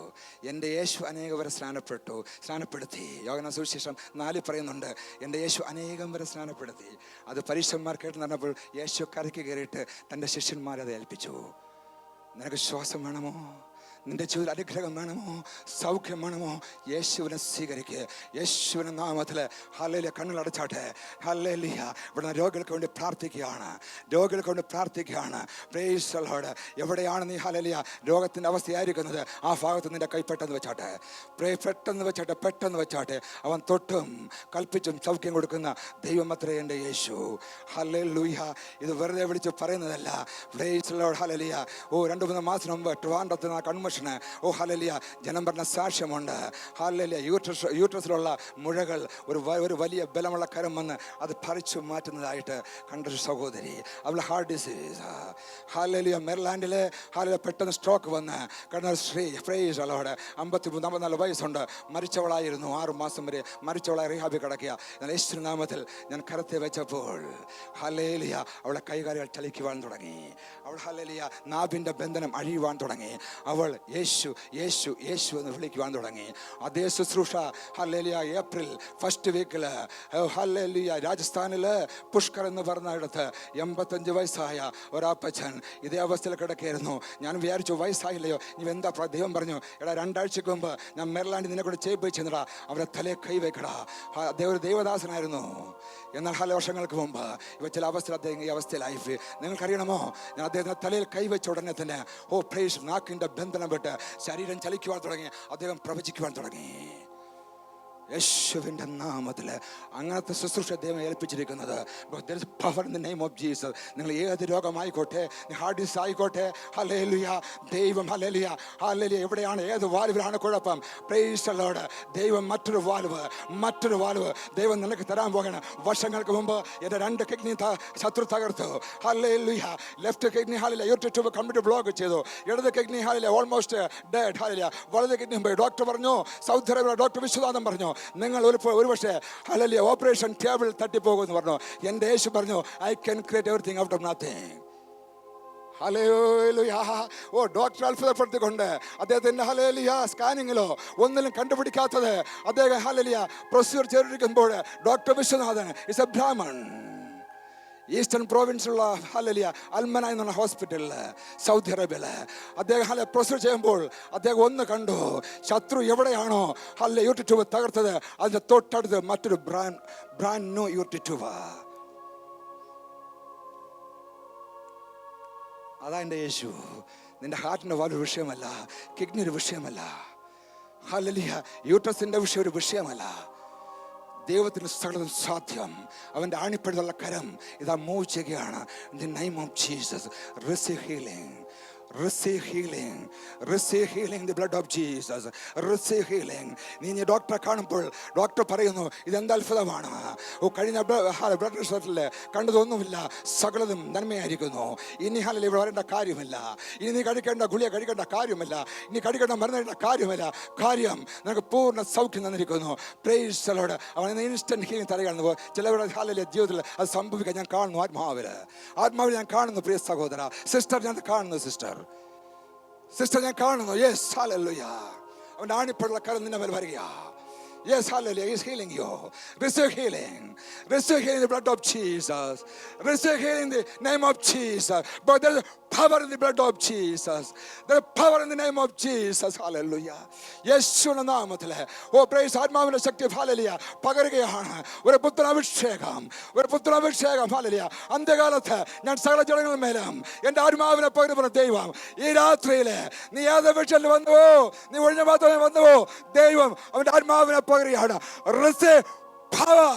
എൻ്റെ യേശു അനേകം വരെ സ്നാനപ്പെടുത്തി. യോഹന്നാൻ സുവിശേഷം 4 പറയുന്നുണ്ട്, എൻ്റെ യേശു അനേകം വരെ സ്നാനപ്പെടുത്തി. അത് പരീക്ഷന്മാർ കേട്ട് നടന്നപ്പോൾ യേശു കരയ്ക്ക് കയറിയിട്ട് തൻ്റെ ശിഷ്യന്മാരെ അത് ഏൽപ്പിച്ചു. നിനക്ക് ശ്വാസം വേണമോ? നിന്റെ ജീവിതത്തിൽ അനുഗ്രഹം വേണമോ? സൗഖ്യം വേണമോ? യേശുവിനെ സ്വീകരിക്കുക. യേശുവിൻ്റെ നാമത്തിൽ ഹല്ലേലൂയ. കണ്ണുകളടച്ചാട്ടെ. ഹല്ലേലൂയ. ഇവിടെ രോഗികൾക്ക് വേണ്ടി പ്രാർത്ഥിക്കുകയാണ്. Price the Lord. എവിടെയാണ് നീ ഹല്ലേലൂയ രോഗത്തിൻ്റെ അവസ്ഥയായിരിക്കുന്നത്, ആ ഭാഗത്ത് നിന്റെ കൈ പെട്ടെന്ന് വെച്ചാട്ടെ. പെട്ടെന്ന് വെച്ചാട്ടെ. അവൻ തൊട്ടും കൽപ്പിച്ചും സൗഖ്യം കൊടുക്കുന്ന ദൈവം അത്രേ എൻ്റെ യേശു. ഹല്ലേലൂയ. ഇത് വെറുതെ വിളിച്ച് പറയുന്നതല്ല. Price the Lord. ഹല്ലേലൂയ. 2-3 മാസം മുമ്പ് ട്രിവാൻഡ്രത്ത് കൺവെൻഷൻ ഹല്ലേലൂയ ജനം പറഞ്ഞ സാക്ഷ്യമുണ്ട്. ഹല്ലേലൂയ. യൂട്രസിലുള്ള മുഴകൾ ഒരു വലിയ ബലമുള്ള കരം വന്ന് അത് പറിച്ചു മാറ്റുന്നതായിട്ട് കണ്ടൊരു സഹോദരി. അവൾ ഹാർട്ട് ഡിസീസ്. ഹല്ലേലൂയ. മെറിലാൻഡിൽ ഹല്ലേലൂയ പെട്ടെന്ന് സ്ട്രോക്ക് വന്ന് കണ്ടൊരു സ്ത്രീ. Price the Lord. 53-54 വയസ്സുണ്ട്. മരിച്ചവളായിരുന്നു. 6 മാസം വരെ മരിച്ചവളായി റീഹാബിൽ കിടക്കുക. എന്നാൽ യേശുവിന്റെ നാമത്തിൽ ഞാൻ കരത്തെ വെച്ചപ്പോൾ ഹല്ലേലൂയ അവളെ കൈകാലുകൾ ചലിക്കുവാൻ തുടങ്ങി. അവൾ ഹല്ലേലൂയ നാഭിൻ്റെ ബന്ധനം അഴിയുവാൻ തുടങ്ങി. അവൾ യേശു യേശു യേശു എന്ന് വിളിക്കുവാൻ തുടങ്ങി. അതേ ശുശ്രൂഷ ഹല്ലേലൂയ ഏപ്രിൽ ഫസ്റ്റ് വീക്കിൽ ഹല്ലേലൂയ രാജസ്ഥാനിൽ പുഷ്കർ എന്ന് പറഞ്ഞ ഇടത്ത് 85 വയസ്സായ ഒരാപ്പച്ചൻ ഇതേ അവസ്ഥയിൽ കിടക്കുകയായിരുന്നു. ഞാൻ വിചാരിച്ചു വയസ്സായില്ലയോ, നീ എന്താ? ദൈവം പറഞ്ഞു, എടാ 2 ആഴ്ചക്ക് മുമ്പ് ഞാൻ മെറിലാൻഡ് നിന്നെ കൊണ്ട് ചെയ്യിപ്പിച്ചെന്നടാ, അവരെ തലയെ കൈവയ്ക്കടാ. ഒരു ദൈവദാസനായിരുന്നു. എന്നാൽ പല വർഷങ്ങൾക്ക് മുമ്പ് ചില അവസ്ഥയിൽ അദ്ദേഹം ഈ അവസ്ഥയിലായി. നിങ്ങൾക്കറിയണമോ, ഞാൻ അദ്ദേഹത്തിന് തലയിൽ കൈവച്ച ഉടനെ തന്നെ പ്രൈസ് നാക്കിൻ്റെ ബന്ധനം വിട്ട് ശരീരം ചലിക്കുവാൻ തുടങ്ങി. അദ്ദേഹം പ്രവചിക്കുവാൻ തുടങ്ങി. യേശുവിൻ്റെ നാമത്തിൽ അങ്ങനത്തെ ശുശ്രൂഷ ദൈവം ഏൽപ്പിച്ചിരിക്കുന്നത്. Power in the name of Jesus. നിങ്ങൾ ഏത് രോഗമായിക്കോട്ടെ, ഹാർട്ട് ഡിസീസ് ആയിക്കോട്ടെ, ഹല്ലേലൂയ ദൈവം ഹല്ലേലൂയ ഹല്ലേലൂയ. എവിടെയാണ് ഏത് വാൽവിലാണ് കുഴപ്പം? Praise the Lord. ദൈവം മറ്റൊരു വാൽവ് ദൈവം നിനക്ക് തരാൻ പോകണം. വർഷങ്ങൾക്ക് മുമ്പ് എൻ്റെ 2 കിഡ്നി ശത്രു തകർത്തു. Hallelujah. Left kidney hallelujah YouTube computer block ചെയ്തു. ഇടത് kidney hallelujah almost dead. Hallelujah. വലത് കിഡ്നി പോയി. ഡോക്ടർ പറഞ്ഞു, സൗദി അറേബ്യ ഡോക്ടർ വിശ്വനാഥൻ പറഞ്ഞു, നിങ്ങൾ ഒരുപക്ഷെ ഹല്ലേലൂയ ഓപ്പറേഷൻ ടേബിൾ തട്ടിപ്പോകുമെന്ന് പറഞ്ഞു. എൻ്റെ യേശു പറഞ്ഞു, I can create everything out of nothing. ഹല്ലേലൂയ. ഡോക്ടർ അത്ഭുതപ്പെടുത്തിക്കൊണ്ട് അദ്ദേഹത്തിൻ്റെ ഹല്ലേലൂയ സ്കാനിങ്ങിലോ ഒന്നിലും കണ്ടുപിടിക്കാത്തത് അദ്ദേഹം ഹല്ലേലൂയ പ്രൊസീജിയർ ചെയ്തിരിക്കുമ്പോൾ doctor Viswanathan is a Brahmin. Eastern പ്രോവിൻസിലുള്ള ഹല്ലേലൂയ അൽമന എന്നുള്ള ഹോസ്പിറ്റലിൽ സൗദി അറേബ്യയിൽ അദ്ദേഹം പ്രൊസീജിയർ ചെയ്യുമ്പോൾ അദ്ദേഹം ഒന്ന് കണ്ടു. ശത്രു എവിടെയാണോ ഹല്ലേലൂയ യൂട്യൂബ് ട്യൂബ് തകർത്തത്, അതിൻ്റെ തൊട്ടടുത്ത് മറ്റൊരു ബ്രാൻഡ് ന്യൂ യൂട്യൂബ് ട്യൂബ്. അതാ എൻ്റെ യേശു. നിന്റെ ഹാർട്ടിൻ്റെ വാൽവ് വിഷയമല്ല, കിഡ്നി ഒരു വിഷയമല്ല, ഹല്ലേലൂയ യൂട്രസിൻ്റെ വിഷയം ഒരു വിഷയമല്ല. ദൈവത്തിന് സകലതും സാധ്യം. അവൻ്റെ ആണിപ്പഴുതുള്ള കരം ഇതാ മൂവ് ചെയ്യുകയാണ്. In the name of Jesus receive healing. Receive healing. Receive healing in the blood of Jesus. Receive healing. നീ ഡോക്ടറെ കാണുമ്പോൾ ഡോക്ടർ പറയുന്നു, ഇതെന്ത് അത്ഭുതമാണ്, കഴിഞ്ഞ ബ്ലഡ് റിസൾട്ടിൽ കണ്ടതൊന്നുമില്ല, സകലതും നന്മയായിരിക്കുന്നു. ഇനി ഹല്ലേലൂയ ഇവിടെ വരേണ്ട കാര്യമില്ല, ഇനി നീ കഴിക്കേണ്ട ഗുളിക കഴിക്കേണ്ട കാര്യമില്ല, ഇനി കഴിക്കേണ്ട മരുന്ന് കാര്യമില്ല. കാര്യം നിനക്ക് പൂർണ്ണ സൗഖ്യം തന്നിരിക്കുന്നു. Price the Lord. അവൻ ഇൻസ്റ്റന്റ് ഹീലിംഗ് തരികയാണെന്ന് ചിലവരുടെ ഹല്ലേലൂയ ജീവിതത്തിൽ അത് സംഭവിക്കാൻ ഞാൻ കാണുന്നു. ആത്മാവിൽ ഞാൻ കാണുന്നു. പ്രിയ സഹോദര, സിസ്റ്റർ ഞാൻ കാണുന്നു. സിസ്റ്റർ ഞാൻ കാണുന്നു. Yes hallelujah. അവൻ്റെ ആണിപ്പഴുള്ള കരം നിന്റെ മേൽ വരിക. Yes, hallelujah. He's healing you. Receive healing. Receive healing in the blood of Jesus. Receive healing in the name of Jesus. But there is power in the blood of Jesus. There is power in the name of Jesus. Hallelujah. യേശുവിന്റെ നാമത്തിൽ price ആത്മാവിന്റെ ശക്തി hallelujah പകരുകയാണ്. ഒരു പുത്രനാഭിഷേകം. Hallelujah. അന്ത്യകാലത്ത് ഞാൻ സകല ജനങ്ങളുടെ മേലും എൻ്റെ ആത്മാവിനെ പകരുന്ന ദൈവം ഈ രാത്രിയിൽ നീ ഏത് വിഷയത്തിൽ വന്നുവോ, നീ ഒഴിഞ്ഞ മാത്രമേ വന്നുവോ, ദൈവം അവൻ്റെ ആത്മാവിനെ പകരുകയാണ്. Receive power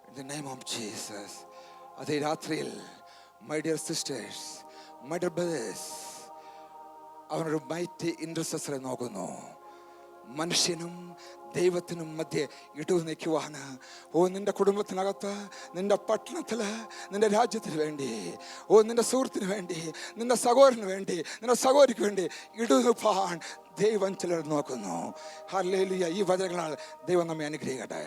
in the name of Jesus. അതേ രാത്രിയിൽ my dear sisters, my dear brothers, അവനൊരു മൈറ്റി ഇന്റർസെസറെ നോക്കുന്നു. മനുഷ്യനും ദൈവത്തിനും മധ്യേ ഇടു നിൽക്കുവാണ്. നിന്റെ കുടുംബത്തിനകത്ത്, നിന്റെ പട്ടണത്തിൽ, നിന്റെ രാജ്യത്തിന് വേണ്ടി, നിന്റെ സുഹൃത്തിന് വേണ്ടി, നിന്റെ സഹോദരന് വേണ്ടി, നിന്റെ സഹോദരിക്ക് വേണ്ടി ഇടു നിൽപ്പാൻ ദൈവം ചിലർ നോക്കുന്നു. ഹല്ലേലൂയ. ഈ വചനങ്ങളാൽ ദൈവം നമ്മെ അനുഗ്രഹിക്കട്ടെ.